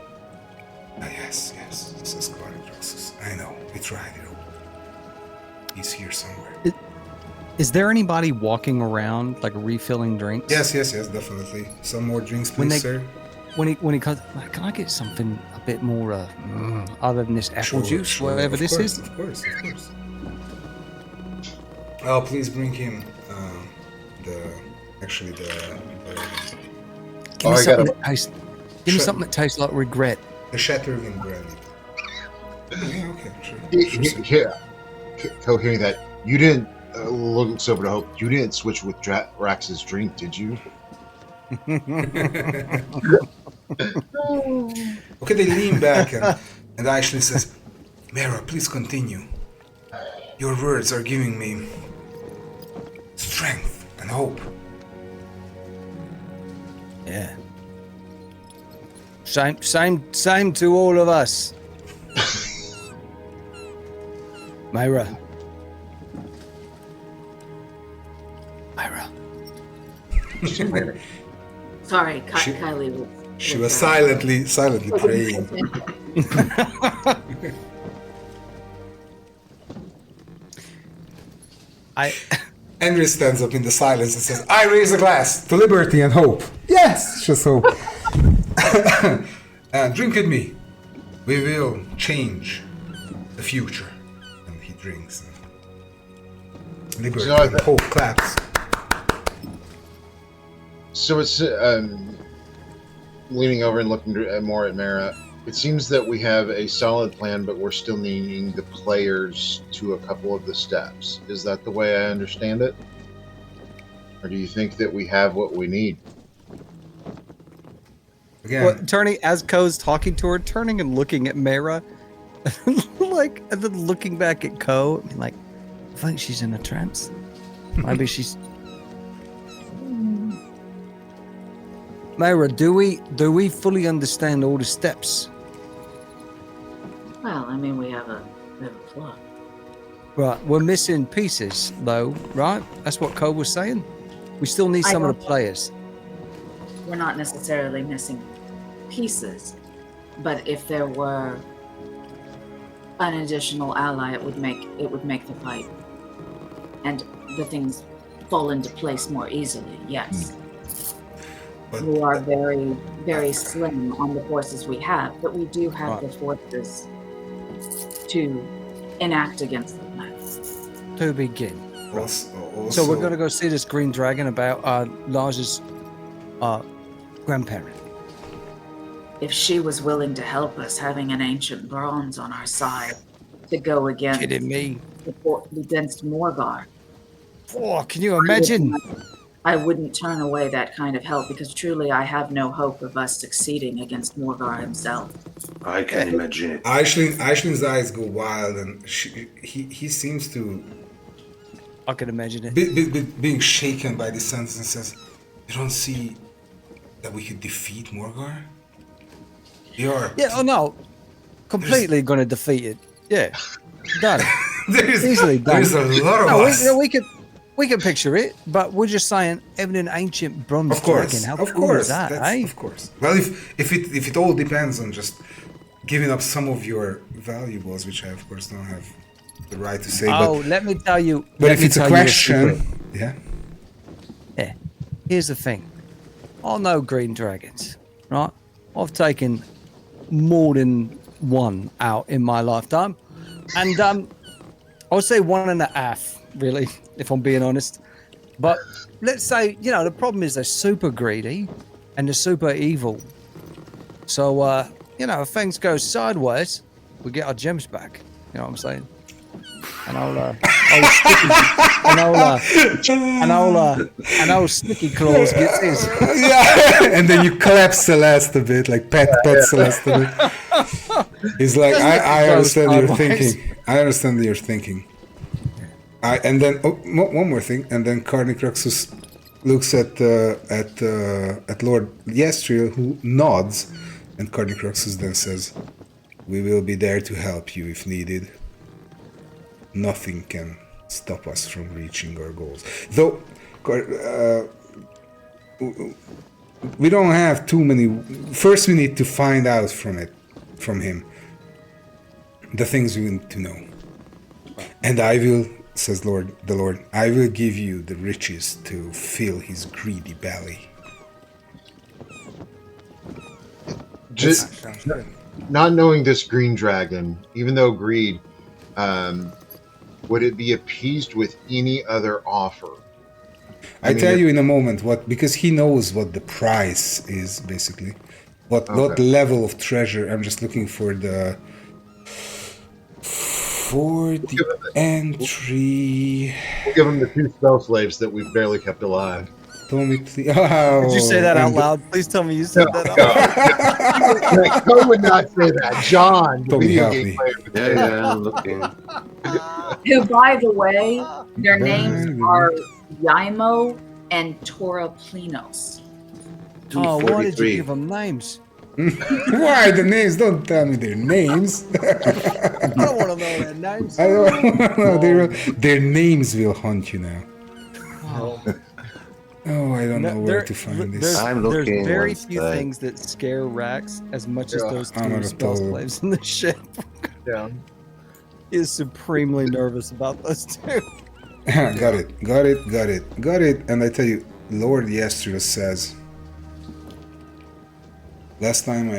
Yes, says Carnicruxus. I know, we tried it all. He's here somewhere. Is there anybody walking around, like refilling drinks? Yes, definitely. Some more drinks, please, sir. When he comes, like, can I get something a bit more other than this apple juice, whatever this is? Of course. Oh, please bring him Give me something that tastes. Give me something that tastes like regret. the Shatterwind brandy. Yeah, okay, sure. Yeah. Hearing that, you didn't looks over to Hope. You didn't switch with Rax's drink, did you? Okay, they lean back and Ashley says, "Mara, please continue. Your words are giving me strength and hope." Yeah. Same to all of us. Myra. Sorry, Kylie was. She was silently praying. Henry stands up in the silence and says, "I raise a glass to liberty and hope." Yes, just hope. Drink with me. We will change the future. And he drinks. And liberty and hope claps. So it's leaning over and looking more at Mara. It seems that we have a solid plan, but we're still needing the players to a couple of the steps. Is that the way I understand it? Or do you think that we have what we need? Again, Well, turning as Ko's talking to her, turning and looking at Mara, like, and then looking back at Ko, I mean, like, I think she's in a trance. Maybe she's. Mayra, do we fully understand all the steps? Well, I mean, we have a plot. Right, we're missing pieces, though, right? That's what Cole was saying. We still need I some of don't- the players. We're not necessarily missing pieces, but if there were an additional ally, it would make the fight and the things fall into place more easily. Yes, But we are very, very slim on the forces we have, but we do have Right. the forces to enact against the plan. To begin. also, So we're going to go see this green dragon about Lars' grandparent. If she was willing to help us, having an ancient bronze on our side to go against Kidding me? against Morgar, Oh, can you imagine? I wouldn't turn away that kind of help because truly I have no hope of us succeeding against Morgar himself. I can imagine it. Aishling's eyes go wild, and he seems to I can imagine it. being shaken by this sentence and says, "You don't see that we could defeat Morgar? You're Yeah, oh no. Completely going to defeat it. Yeah. Done. Easily done. There's a lot of No, us. we can picture it, but we're just saying having an ancient bronze Of course, dragon. How of cool course, is that, that's- eh? of course. Well, if it all depends on just giving up some of your valuables, which I of course don't have the right to say, Oh, let me tell you. but let if me it's a tell you question, secret. yeah, Yeah. Here's the thing. I know green dragons, right? I've taken more than one out in my lifetime. And I would say 1.5, really, if I'm being honest. But let's say, the problem is they're super greedy and they're super evil. So, if things go sideways, we get our gems back. You know what I'm saying? And old Sticky Claws gets his. yeah, and then you clap Celeste a bit, like pet Celeste a bit. He's like, I understand your thinking. I understand your thinking. And then one more thing, and then Carnicroxus looks at Lord Yestriel, who nods, and Carnicroxus then says, "We will be there to help you if needed. Nothing can stop us from reaching our goals. Though, we don't have too many. First, we need to find out from him, the things we need to know. And I will, says the Lord, I will give you the riches to fill his greedy belly." Just not knowing this green dragon, even though greed, would it be appeased with any other offer? I tell you in a moment because he knows what the price is, basically. What level of treasure. I'm just looking for the entry. We'll give him the 2 spell slaves that we've barely kept alive. Did you say that out loud? Please tell me you said that out loud. I would not say that. John, the Tommy, video help game me. player. would say Yeah, that. I'm looking. Who, by the way, their names are Yaimo and Tora Plinos. Oh, why did you 243. give them names? Why the names? Don't tell me their names. I don't want to know their names. I don't know. Their names will haunt you now. Oh, I don't know where to find this. I'm looking There's very one few sec. things that scare Rax as much as Yeah. those I'm 2 gonna spell pull- slaves in the ship. Yeah. He is supremely nervous about those 2. Got it. And I tell you, Lord Yestriel says, last time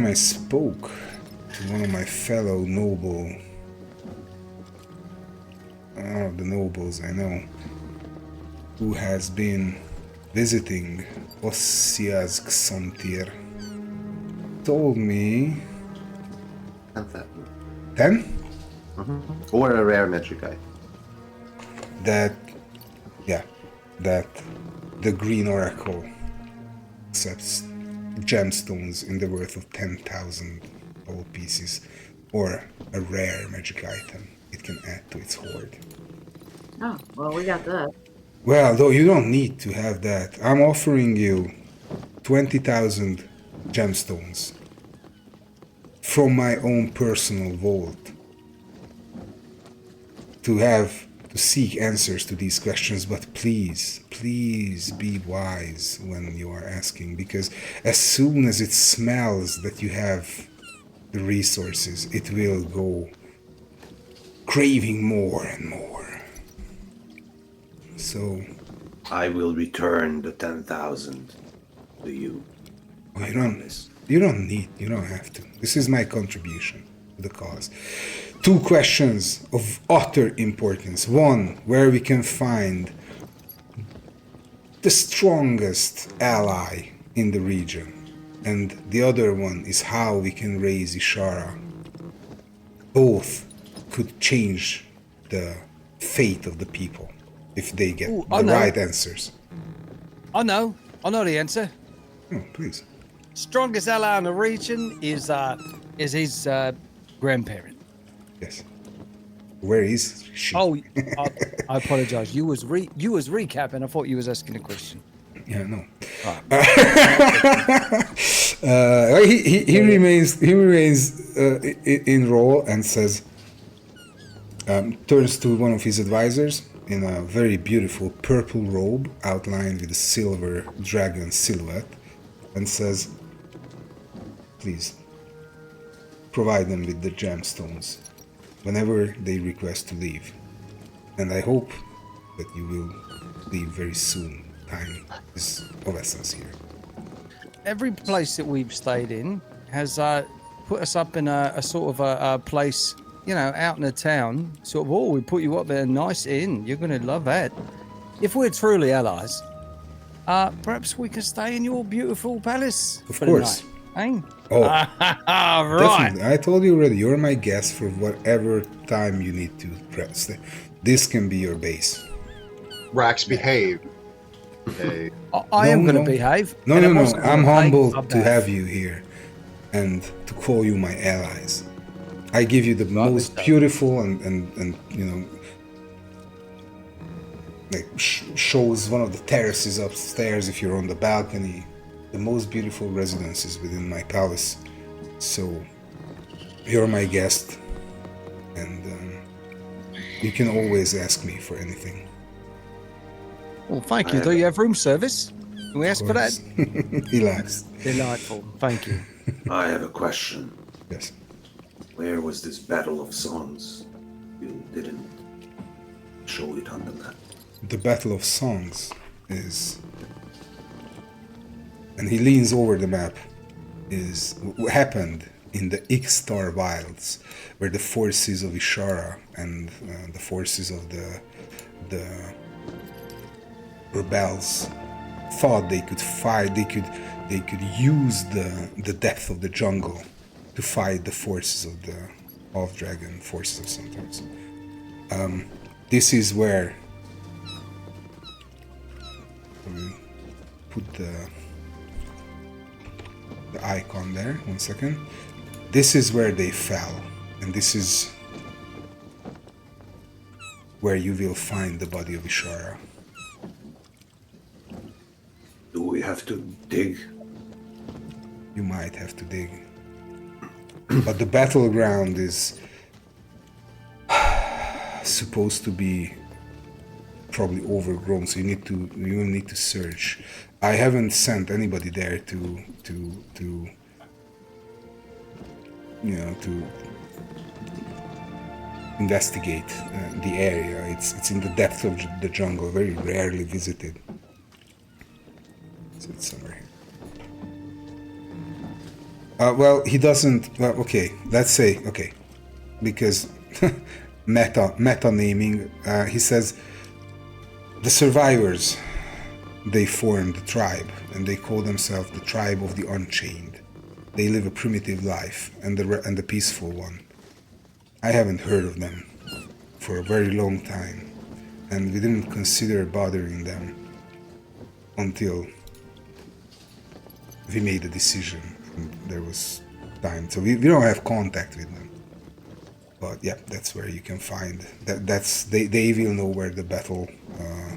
I spoke to one of my fellow the nobles I know, who has been visiting Ossias Xantir, told me... 10? Or a rare magic item. that the Green Oracle accepts gemstones in the worth of 10,000 gold pieces, or a rare magic item it can add to its hoard. Oh, well, we got that. Well, though you don't need to have that. I'm offering you 20,000 gemstones from my own personal vault to seek answers to these questions, but please be wise when you are asking, because as soon as it smells that you have the resources, it will go craving more and more. So I will return the 10,000 to you. you don't have to. This is my contribution to the cause. 2 questions of utter importance. One, where we can find the strongest ally in the region. And the other one is how we can raise Ishara. Both could change the fate of the people if they get the right answers. I know the answer. Oh, please. Strongest ally in the region is his grandparent. Yes. Where is she? Oh, I apologize. You was recapping. I thought you was asking a question. Yeah, no. Right. He remains in role and says, turns to one of his advisors in a very beautiful purple robe outlined with a silver dragon silhouette, and says, please provide them with the gemstones whenever they request to leave, and I hope that you will leave very soon. Time is of essence here. Every place that we've stayed in has put us up in a sort of a place, out in the town. Sort of, we put you up there, a nice inn. You're going to love that. If we're truly allies, perhaps we could stay in your beautiful palace Of for course. the night. Oh, Right. definitely. I told you already, you're my guest for whatever time you need to rest. This can be your base. Rax, behave. Okay. I am No, going no. to behave. No, and no, no. also I'm gonna take humbled a to bath. have you here and to call you my allies. I give you the Rightly most so. beautiful and like shows one of the terraces upstairs if you're on the balcony. The most beautiful residences within my palace. So you're my guest, and you can always ask me for anything. Well, thank you. Do you have room service? Can we ask for that? He laughs. Delightful. Thank you. I have a question. Yes. Where was this Battle of Songs? You didn't show it on the map. The Battle of Songs is, and he leans over the map, is what happened in the Ixtar Wilds, where the forces of Ishara and the forces of the rebels thought they could fight. They could use the depth of the jungle to fight the forces of the Oathdragon, forces of Centaurs. This is where put the icon there. 1 second. This is where they fell, and this is where you will find the body of Ishara. Do we have to dig? You might have to dig, but the battleground is supposed to be probably overgrown, so you will need to search. I haven't sent anybody there to investigate the area. It's in the depth of the jungle, very rarely visited. So it's somewhere here. Well, he doesn't. Well, okay. Let's say okay, because meta naming. He says the survivors, they formed a tribe, and they call themselves the Tribe of the Unchained. They live a primitive life and the peaceful one. I haven't heard of them for a very long time, and we didn't consider bothering them until we made a decision and there was time. So we don't have contact with them. But yeah, that's where you can find they will know where the battle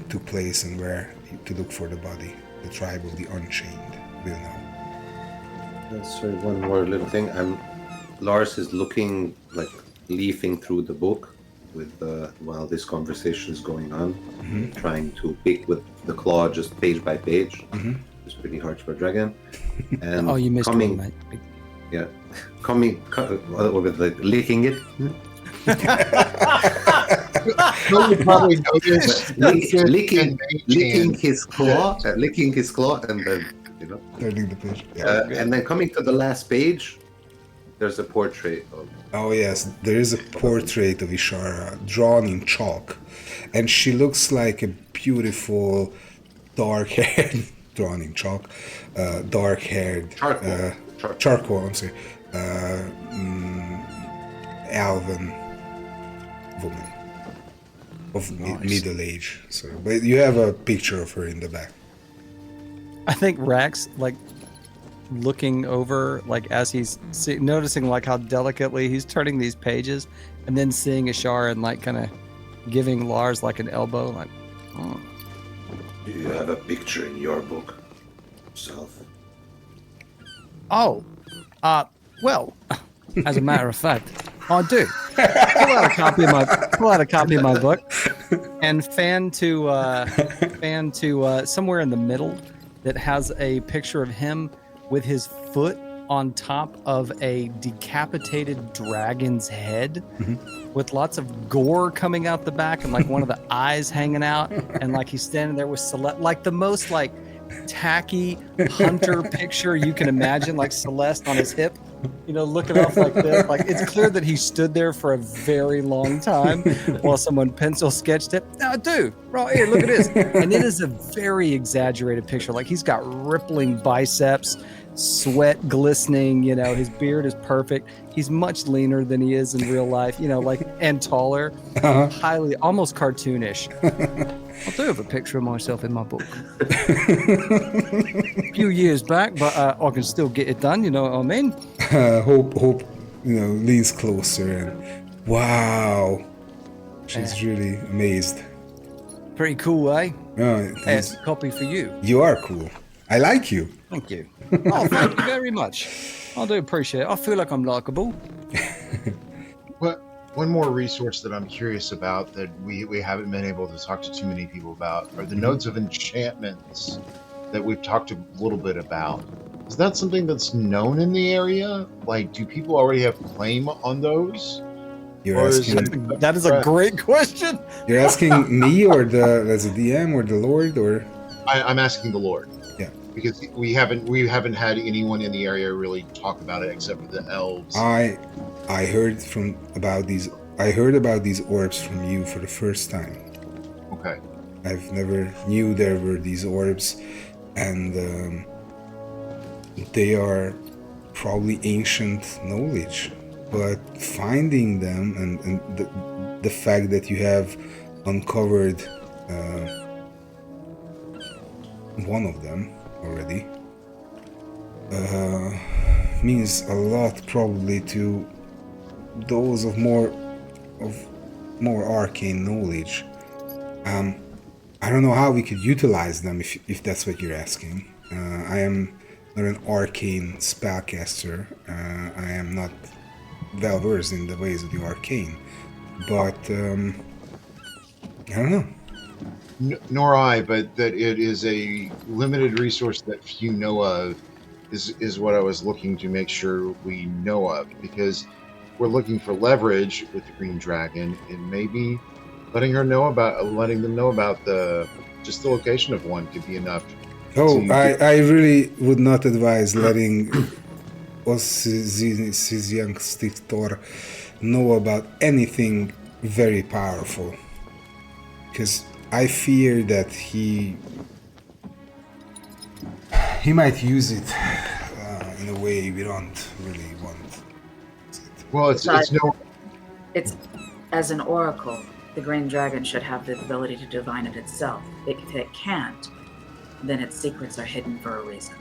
took place and where to look for the body. The Tribe of the Unchained. will know. Sorry, one more little thing. Lars is looking, like, leafing through the book with while this conversation is going on, trying to pick with the claw just page by page. It's pretty hard for a dragon. And Oh, you missed one, mate. Yeah, with like licking it. No, you probably noticed licking his claw, and then Turning the page. and then coming to the last page, there's a portrait of. Oh yes, there is a portrait of Ishara drawn in chalk, and she looks like a beautiful, dark-haired, drawn in chalk, dark-haired, charcoal. I'm sorry, elven woman of middle age. So, but you have a picture of her in the back. I think Rax, like, looking over, like, as he's noticing, like, how delicately he's turning these pages, and then seeing Ishara and, like, kind of giving Lars, like, an elbow, like, oh. Do you have a picture in your book yourself? Oh, well, as a matter of fact, I do. Pull out a copy of my book, and fan to somewhere in the middle that has a picture of him with his foot on top of a decapitated dragon's head, with lots of gore coming out the back and like one of the eyes hanging out, and like he's standing there with Celeste, like the most like tacky hunter picture you can imagine, like Celeste on his hip, looking off like this. Like, it's clear that he stood there for a very long time while someone pencil sketched it. Now, dude, right here, look at this. And it is a very exaggerated picture. Like, he's got rippling biceps, sweat glistening, his beard is perfect. He's much leaner than he is in real life, and taller, highly, almost cartoonish. I do have a picture of myself in my book. A few years back, but I can still get it done, you know what I mean? Hope, leans closer and wow, she's really amazed. Pretty cool, eh? Oh, Yes, copy for you. you are cool. I like you. Thank you. Oh, thank you very much. I do appreciate it. I feel like I'm likable. What one more resource that I'm curious about that we haven't been able to talk to too many people about are the nodes of enchantments that we've talked a little bit about. Is that something that's known in the area? Like, do people already have claim on those? You're Or is asking. That is a great question. You're asking me or as a DM or the Lord or? I'm asking the Lord. Yeah. Because we haven't had anyone in the area really talk about it except for the elves. I heard about these. I heard about these orbs from you for the first time. Okay. I've never knew there were these orbs, and they are probably ancient knowledge. But finding them and the fact that you have uncovered one of them already means a lot, probably, to those of more arcane knowledge. I don't know how we could utilize them if that's what you're asking. I am not an arcane spellcaster. I am not well versed in the ways of the arcane, but I don't know. Nor I, but that it is a limited resource that few know of is what I was looking to make sure we know of, because we're looking for leverage with the Green Dragon, and maybe letting them know about the location of one could be enough. Oh, I really would not advise letting us young Stiftor know about anything very powerful, because I fear that he might use it in a way we don't really want. Well, it's no. It's as an oracle, the Green Dragon should have the ability to divine it itself. If it can't, then its secrets are hidden for a reason.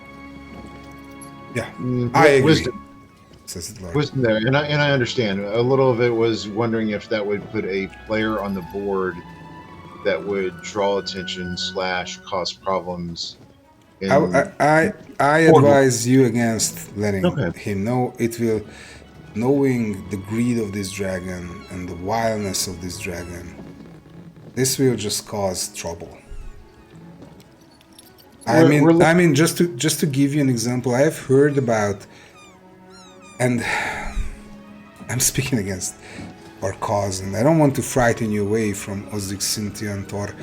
Yeah, I agree. Wisdom there, and I understand. A little of it was wondering if that would put a player on the board that would draw attention / cause problems And I advise you against letting Okay. him know. It will, knowing the greed of this dragon and the wildness of this dragon, this will just cause trouble. We're I mean, just to give you an example, I have heard about, and I'm speaking against our cause, and I don't want to frighten you away from Osric, Cynthia, and Thor,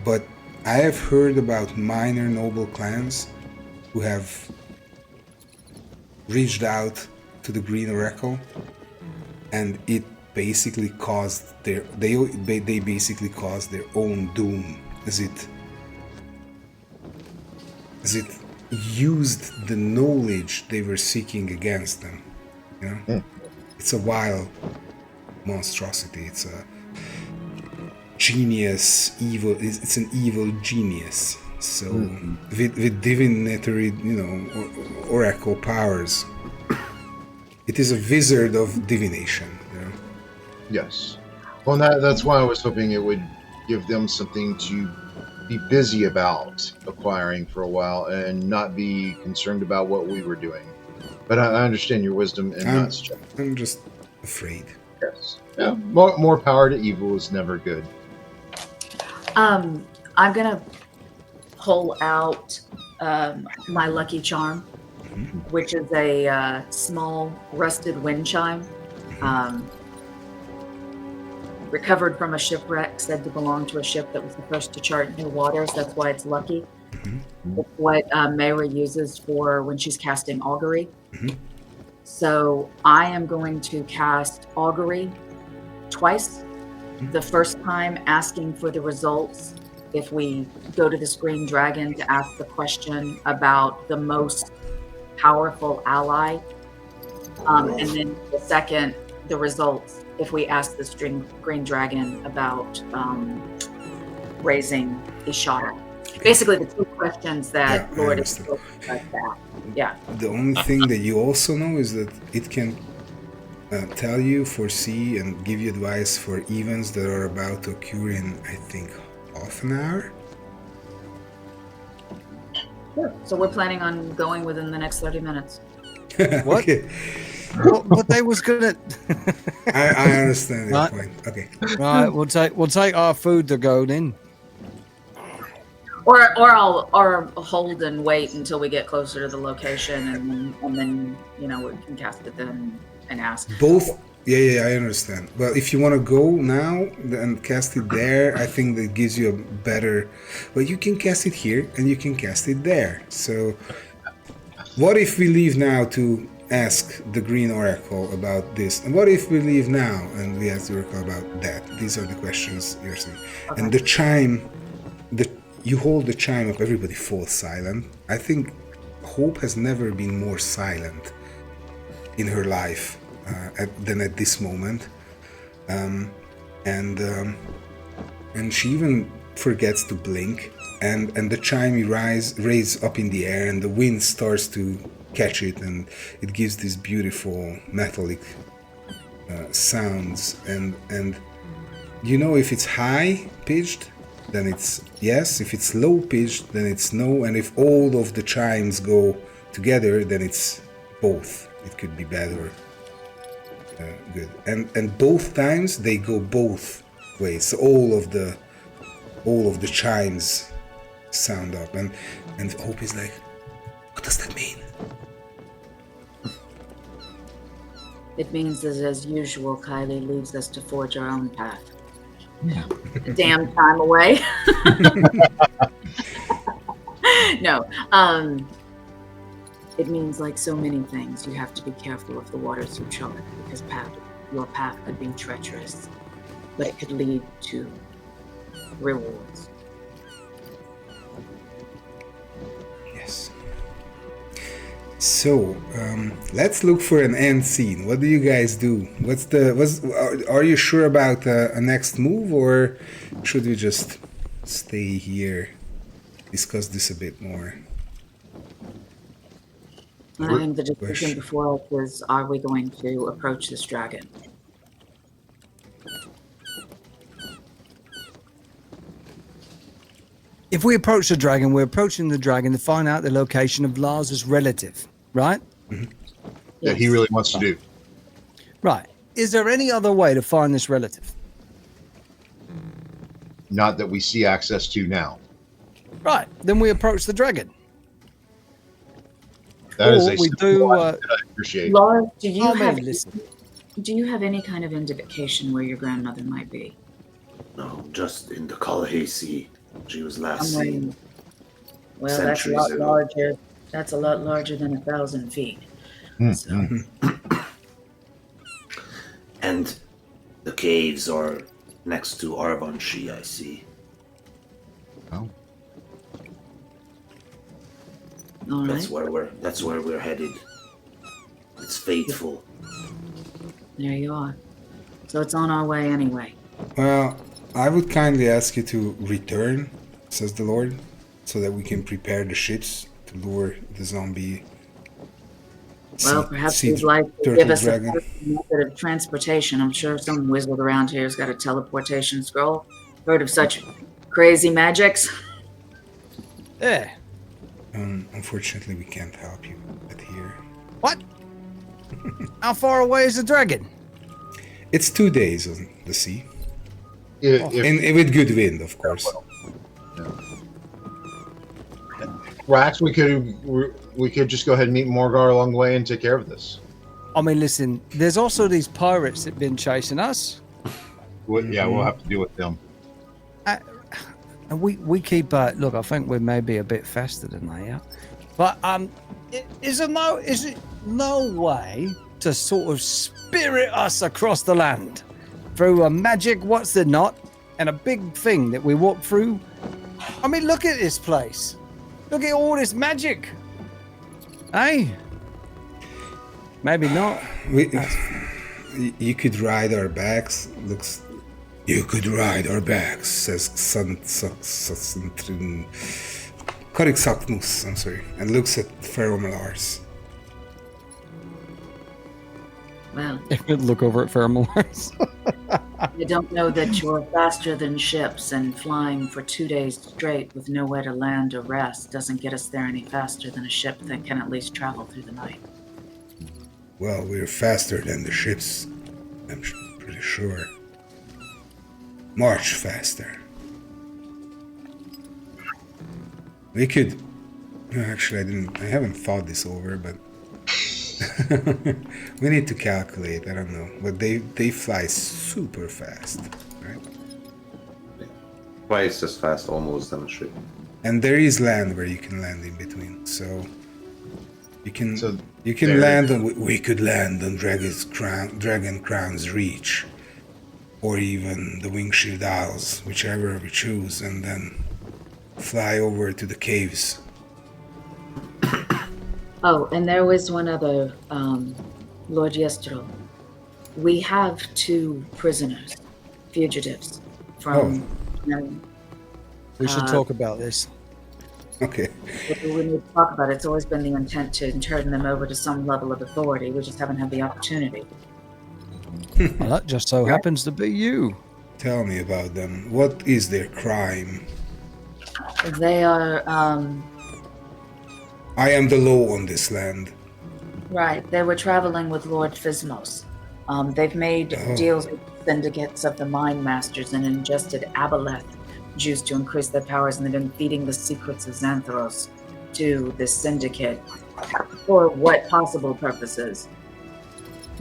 but I have heard about minor noble clans who have reached out to the Green Oracle, and it basically caused they basically caused their own doom as it used the knowledge they were seeking against them. You know, it's a wild monstrosity. It's a genius, evil. It's an evil genius. So with divinatory, oracle powers, it is a wizard of divination. You know? Yes. Well, that's why I was hoping it would give them something to be busy about acquiring for a while and not be concerned about what we were doing. But I understand your wisdom in not suggesting. I'm just afraid. Yes. Yeah. More power to evil is never good. I'm gonna pull out my lucky charm, which is a small rusted wind chime. Recovered from a shipwreck, said to belong to a ship that was the first to chart new waters. That's why it's lucky. It's what Mayra uses for when she's casting augury. So I am going to cast augury twice. The first time asking for the results. If we go to this green dragon to ask the question about the most powerful ally, and then the second, the results if we ask this green dragon about raising Ishara. Basically, the two questions that Lord is supposed to ask that. Yeah. The only thing that you also know is that it can tell you, foresee, and give you advice for events that are about to occur in, I think, half an hour. Sure. So we're planning on going within the next 30 minutes. What? Okay. Well, but they was gonna. I understand your Right. point. Okay. Right, we'll take our food to go then. Or I'll hold and wait until we get closer to the location, and then we can cast it then and ask. Both. Yeah, I understand. Well, if you want to go now and cast it there, I think that gives you a better. Well, you can cast it here and you can cast it there. So, what if we leave now to ask the Green Oracle about this? And what if we leave now and we ask the Oracle about that? These are the questions you're saying. Okay. And the chime, you hold the chime up, everybody falls silent. I think Hope has never been more silent in her life than at this moment. And she even forgets to blink. And the chime raise up in the air, and the wind starts to catch it, and it gives these beautiful metallic sounds. And if it's high pitched, then it's yes. If it's low pitched, then it's no. And if all of the chimes go together, then it's both. It could be bad or good. And both times they go both ways. So all of the chimes sound up, and Hope is like, what does that mean? It means that, as usual, Kylie leaves us to forge our own path. Damn time away. No. It means, like so many things, you have to be careful of the waters you chart, because your path could be treacherous, but it could lead to rewards. Yes. So let's look for an end scene. What do you guys do? Are you sure about a next move, or should we just stay here, discuss this a bit more? And I think the decision before us is, are we going to approach this dragon? if we approach the dragon, we're approaching the dragon to find out the location of Lars's relative, right? That he Yes. really wants to do. Right. Is there any other way to find this relative? Not that we see access to now. Right. Then we approach the dragon. That is Or a we simple do, logic that I appreciate. Laura, do you Oh, have man, listen. do you have any kind of indication where your grandmother might be? No, just in the Kalahesi. She was last Somewhere seen. in- Well, that's a Centuries lot ago. larger. That's a lot larger than 1,000 feet. So, And the caves are next to Arvanshi, I see. Oh. all right. That's where we're headed. It's fateful. There you are. So it's on our way anyway. Well, I would kindly ask you to return, says the Lord, so that we can prepare the ships to lure the zombie. Well, sea- perhaps sea you'd like to turtle give us dragon. a method of transportation. I'm sure some wizard around here's got a teleportation scroll. Heard of such crazy magics? Yeah. Unfortunately, we can't help you at here. What? How far away is the dragon? It's 2 days on the sea, If, and with good wind, of course. Rax, we could just go ahead and meet Morgar along the way and take care of this. I mean, listen, there's also these pirates that have been chasing us. Yeah, we'll have to deal with them. And we keep, look, I think we may be a bit faster than they are. But is it no way to sort of spirit us across the land through a magic, what's the knot, and a big thing that we walk through? I mean, look at this place. Look at all this magic. Hey? Maybe not. You could ride our backs. You could ride our backs, says Kariksaknus, I'm sorry, and looks at Ferromalars. Well, Look over at Fermalars. I don't know that you're faster than ships, and flying for 2 days straight with nowhere to land or rest doesn't get us there any faster than a ship that can at least travel through the night. Well, we're faster than the ships, I'm pretty sure. Much faster. We could... No, actually, I haven't thought this over, but... we need to calculate, I don't know. But they fly super fast, right? Twice as fast almost than a ship. And there is land where you can land in between, so... You can there- land on... We could land on Dragon Crown's Reach. Or even the Wingshield Isles, whichever we choose, and then fly over to the caves. Oh, and there was one other, Lord Yestrel. We have 2 prisoners, fugitives, from... We should talk about this. Okay. We need to talk about it. It's always been the intent to turn them over to some level of authority. We just haven't had the opportunity. Well, that just so happens to be you. Tell me about them. What is their crime? They are, I am the law on this land. right. They were traveling with Lord Physmos. They've made deals with syndicates of the Mind Masters and ingested aboleth juice to increase their powers, and they've been feeding the secrets of Xantharos to this syndicate. For what possible purposes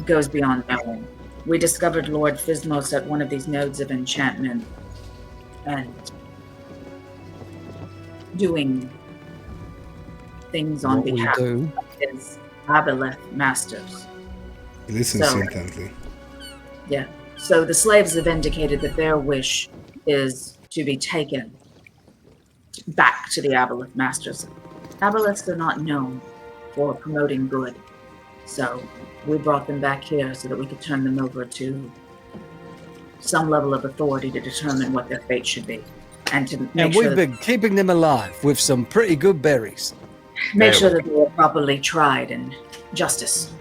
goes beyond knowing. We discovered Lord Physmos at one of these nodes of enchantment and doing things on What we behalf do. of his aboleth masters. He listens So- intently. Yeah. So the slaves have indicated that their wish is to be taken back to the aboleth masters. Aboleths are not known for promoting good. So we brought them back here so that we could turn them over to some level of authority to determine what their fate should be. And to make And sure we've that, been keeping them alive with some pretty good berries. make sure that they are properly tried and justice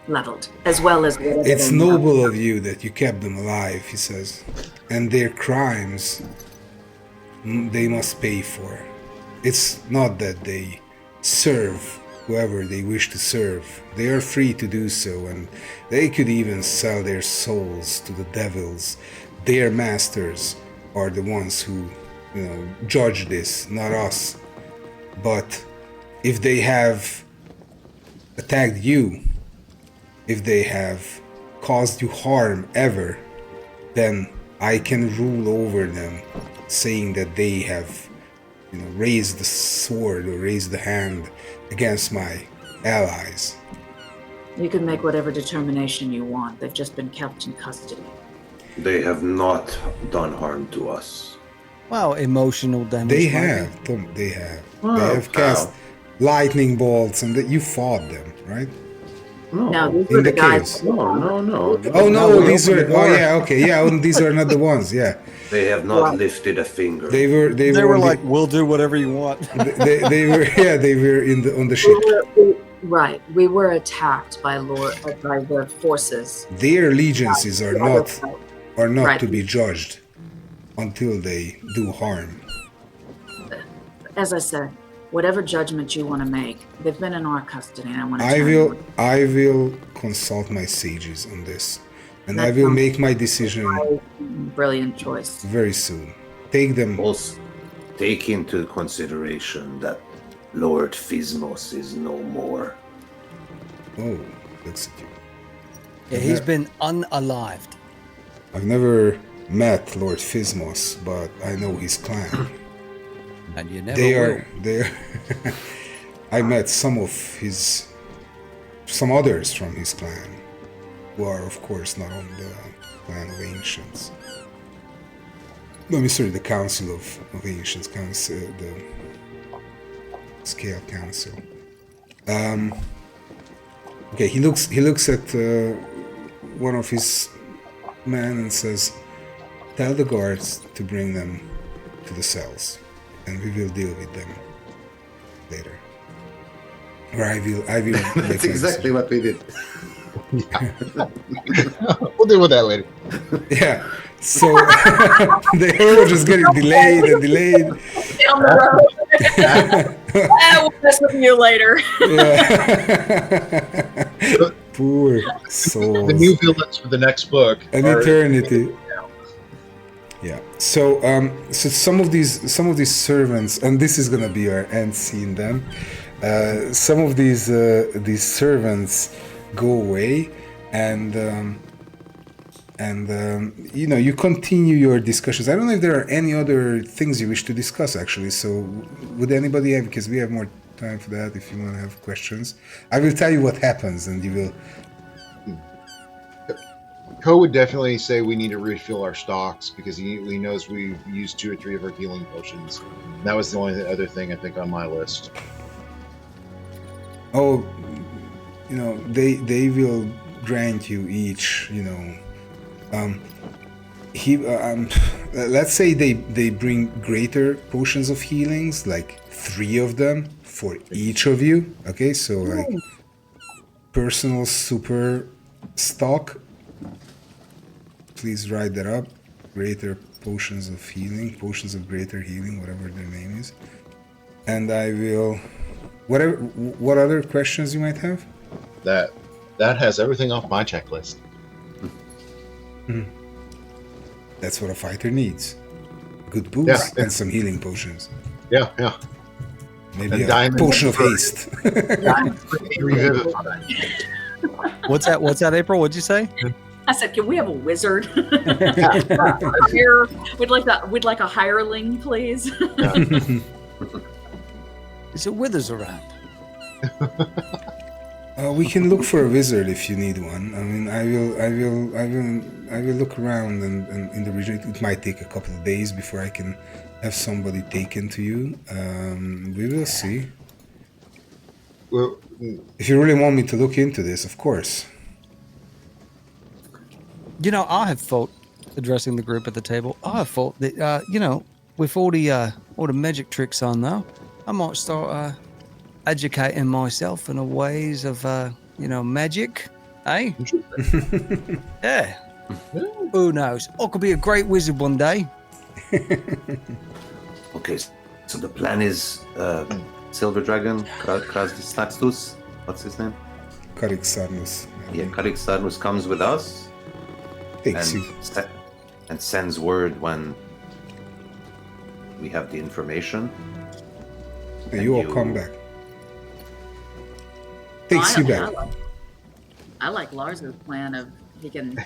leveled, as well as whatever It's they noble of you that you kept them alive, he says. And their crimes they must pay for. It's not that they serve whoever they wish to serve. They are free to do so, and they could even sell their souls to the devils. Their masters are the ones who, judge this, not us. But if they have attacked you, if they have caused you harm ever, then I can rule over them, saying that they have raised the sword or raised the hand against my allies. You can make whatever determination you want. They've just been kept in custody. They have not done harm to us. Well, emotional damage. They maybe. have, Tom, they have. Oh, They have cast how? lightning bolts, and that you fought them, right? No, these In were the the guys. caves. No. Oh no, we these opened are. the door. Oh yeah, okay, yeah. These are not the ones. Yeah, They have not Right. lifted a finger. they were. They, They were, were on like, "We'll do whatever you want." they were. Yeah, they were on the ship. Right. We were attacked by the forces. Their allegiances are The other not side. to Right. be judged until they do harm. As I said, whatever judgment you want to make, they've been in our custody, and I want to. I will consult my sages on this, and I That will sounds- make my decision Brilliant choice. very soon. Take them. Also, take into consideration that Lord Physmos is no more. Oh, looks at you. Yeah, he's been unalived. I've never met Lord Physmos, but I know his clan. And you never They will. are. I met some others from his clan, who are of course not on the clan of ancients. No, sorry, the Council of Ancients, the Scale Council. Okay, he looks at one of his men and says, "Tell the guards to bring them to the cells, and we will deal with them later." Or I will. That's exactly what we did. We'll deal with that later. Yeah. So they were just getting delayed and delayed. Down the road. We'll mess with you later. Yeah. Poor souls. The new villains for the next book. An are- eternity. Yeah. So some of these servants, and this is gonna be our end scene then. Some of these servants go away, and you continue your discussions. I don't know if there are any other things you wish to discuss actually. So would anybody have, because we have more time for that, if you want to have questions. I will tell you what happens, and you will. Ko would definitely say we need to refill our stocks because he knows we've used 2 or 3 of our healing potions. And that was the only other thing I think on my list. Oh, they will grant you each, let's say they bring greater potions of healings, like 3 of them for each of you. Okay, so like personal super stock. Please write that up. Greater potions of healing, potions of greater healing, whatever their name is. And I will. What other questions you might have? That has everything off my checklist. That's what a fighter needs. Good boots Yeah. and some healing potions. Yeah. Maybe And a diamond potion of for- haste. Revivify. What's that, April? What'd you say? I said, "Can we have a wizard here? We'd like a hireling, please." Is it Withers around? We can look for a wizard if you need one. I mean, I will look around and in the region. It might take a couple of days before I can have somebody taken to you. We will see. Well, If you really want me to look into this, of course. I have thought, addressing the group at the table, I have thought that, with all the magic tricks on now, I might start educating myself in the ways of, magic. Eh? Yeah. Who knows? I could be a great wizard one day. Okay, so the plan is Silver Dragon, Krasdistaxtus, what's his name? Karik Sarnus. Yeah, Karixarnus comes with us Takes and, you. and sends word when we have the information. And you all come back. Takes you back. I like Lars's plan of he can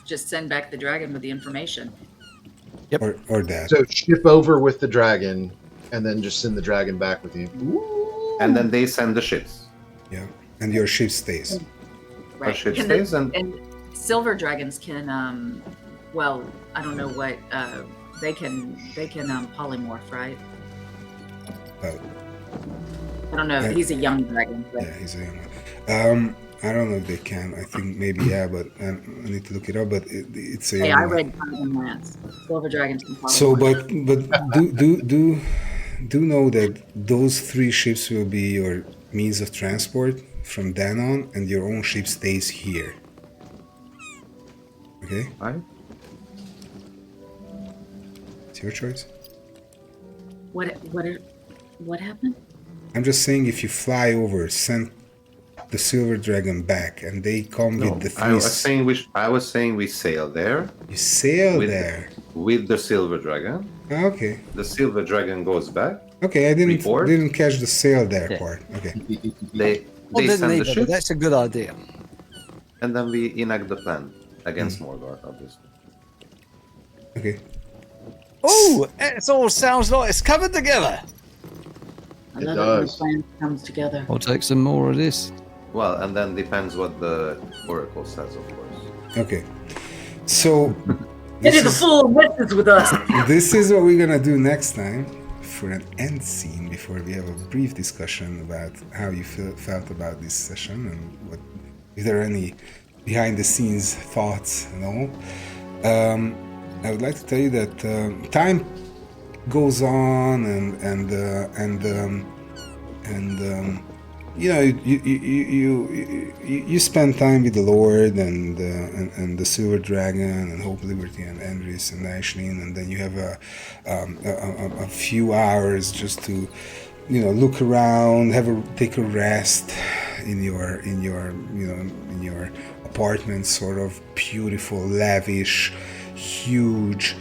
just send back the dragon with the information. Or that. So ship over with the dragon, and then just send the dragon back with you. And then they send the ships. Yeah. And your ship stays. Our ship Can stays the- and and silver dragons can well, I don't know what they can polymorph, right? Well, I don't know. He's a young dragon. But yeah, he's a young one. I don't know if they can. I think maybe yeah, but I need to look it up. But it's a hey, young I one. read Dragon Lance. Silver dragons can polymorph. So, but do know that those 3 ships will be your means of transport from then on, and your own ship stays here. Okay, right? it's your choice. What happened? I'm just saying, if you fly over, send the silver dragon back, and they come No, with the 3. I was saying we sail there You sail with- there. with the Silver Dragon. Okay. The Silver Dragon goes back. Okay, I Report? didn't catch the sail there Yeah. part. Okay. They Well, they didn't send the either, but ships, that's a good idea. and then we enact the plan against Morgoth, obviously. Okay. Oh, it all sounds like it's coming together. I It love does. when a plan comes together. I'll take some more of this. Well, and then depends what the Oracle says, of course. Okay. So It is a full witness with us. this is what we're gonna do next time for an end scene before we have a brief discussion about how you felt about this session and what if there are any behind the scenes thoughts and all. I would like to tell you that time goes on and you know you spend time with the Lord and the Silver Dragon and Hope, Liberty and Endris and Aishlin, and then you have a few hours just to look around, take a rest in your apartment, sort of beautiful, lavish, huge,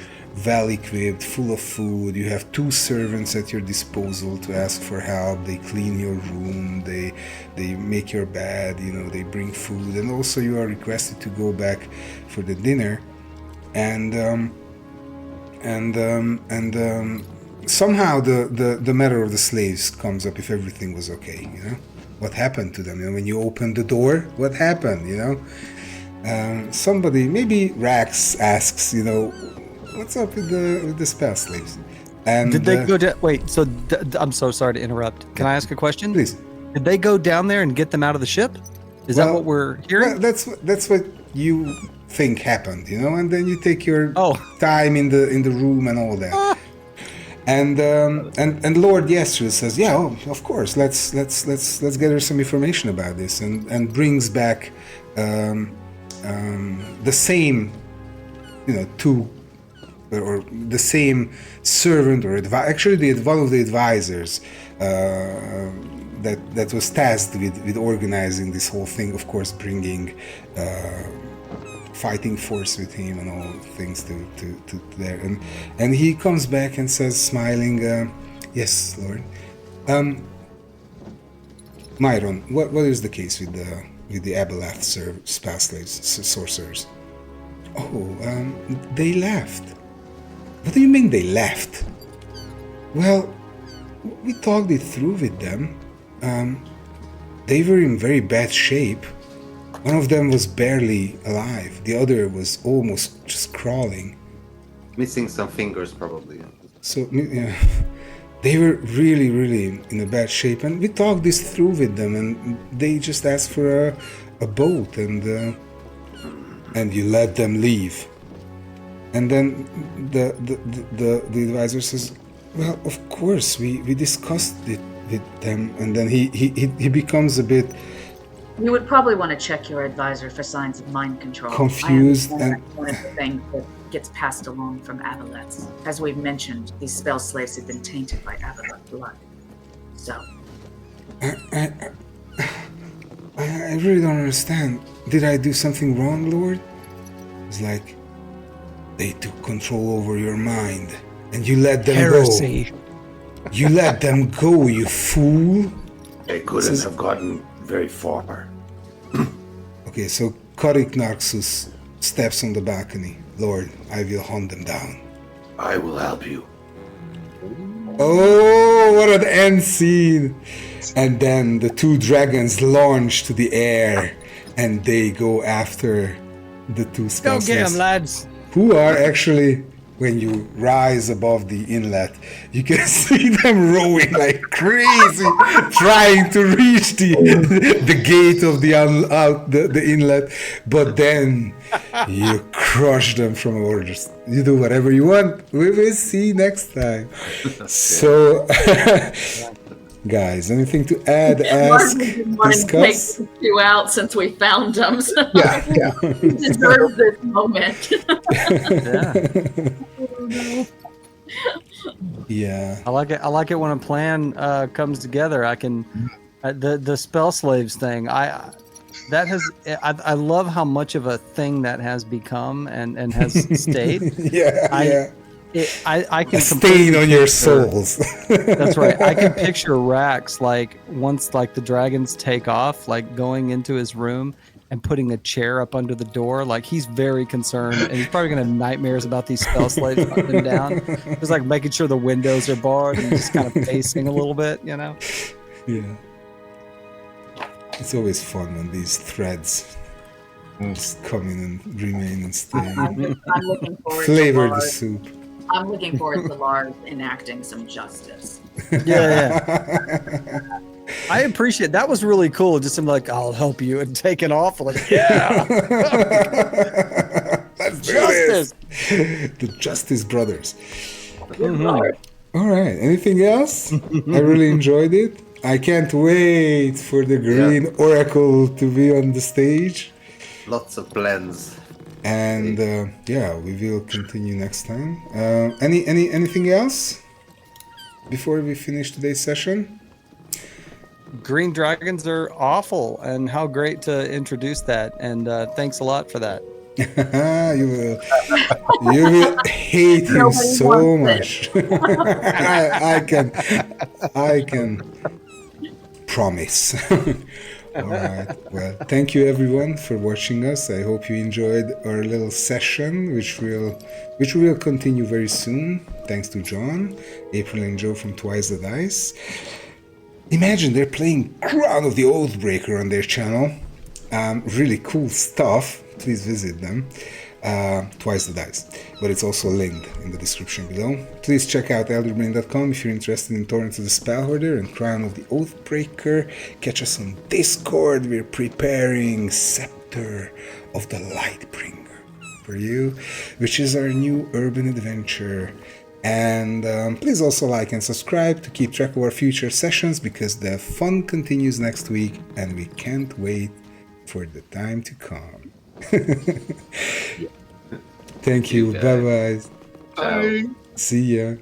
well equipped, full of food. You have 2 servants at your disposal to ask for help. They clean your room, they make your bed, they bring food, and also you are requested to go back for the dinner. And somehow the matter of the slaves comes up, if everything was okay. What happened to them? When you opened the door, what happened? Somebody, maybe Rax, asks, what's up with the spell slaves? And Did they go to wait? So I'm so sorry to interrupt. Can I ask a question? Please. Did they go down there and get them out of the ship? Is that what we're hearing? Well, that's what you think happened, and then you take your time in the room and all that. And Lord Yesru says, yeah, of course, let's gather some information about this, and brings back the same, 2. Or the same servant, or actually one of the advisors that was tasked with organizing this whole thing. Of course, bringing fighting force with him and all things to there. And he comes back and says, smiling, "Yes, Lord. Myron, what is the case with the Abelath spell slaves, sorcerers?" "Oh, they left." "What do you mean they left?" "Well, we talked it through with them. They were in very bad shape. One of them was barely alive. The other was almost just crawling. Missing some fingers, probably. So, they were really, really in a bad shape. And we talked this through with them, and they just asked for a boat, and you let them leave." And then the advisor says, "Well, of course, we discussed it with them." And then he becomes a bit You would probably want to check your advisor for signs of mind control. confused, I understand that's one of the things that gets passed along from Avaleth's. As we've mentioned, these spell slaves have been tainted by Avaleth blood. So, I really don't understand. Did I do something wrong, Lord? It's like they took control over your mind and you let them Heresy. go. You let them go, you fool. They couldn't have gotten very far. Okay, so Korik Narxus steps on the balcony. Lord, I will hunt them down. I will help you. Oh, what an end scene! And then the two dragons launch to the air and they go after the two spell Go get slaves, him, lads. who are actually, when you rise above the inlet, you can see them rowing like crazy, trying to reach the gate of the inlet, but then you crush them from over. You do whatever you want. We will see next time. So, guys, anything to add, ask, Martin didn't want to take discuss? these two out since we found them. So Yeah. he deserves this moment. Yeah. Yeah. I like it. I like it when a plan comes together. I can the spell slaves thing. I love how much of a thing that has become and has stayed. Yeah. I can A stain completely on your picture- souls. That's right. I can picture Rax like once like the dragons take off, like going into his room and putting a chair up under the door. Like he's very concerned and he's probably gonna have nightmares about these spell slaves hunting him down. Just like making sure the windows are barred and just kind of pacing a little bit, you know? Yeah. It's always fun when these threads just come in and remain and stay. I'm looking forward Flavor to the Lars. soup. I'm looking forward to Lars enacting some justice. Yeah. I appreciate that. Was really cool. Just him like, I'll help you and taking off. Like, yeah. Let's do Justice. this. The Justice Brothers. Mhm. All right. Anything else? I really enjoyed it. I can't wait for the Green Oracle to be on the stage. Lots of plans. And yeah, we will continue next time. Anything else before we finish today's session? Green dragons are awful, and how great to introduce that. And thanks a lot for that. you will hate him Nobody so wants much. I can promise. All right. Well, thank you everyone for watching us. I hope you enjoyed our little session, which will continue very soon. Thanks to John, April, and Joe from Twice the Dice. Imagine they're playing Crown of the Oathbreaker on their channel. Really cool stuff. Please visit them. Twice the Dice. But it's also linked in the description below. Please check out elderbrain.com if you're interested in Torrents of the Spellhoarder and Crown of the Oathbreaker. Catch us on Discord. We're preparing Scepter of the Lightbringer for you, which is our new urban adventure. And please also like and subscribe to keep track of our future sessions, because the fun continues next week and we can't wait for the time to come. Thank you. Bye-bye. Ciao. See ya.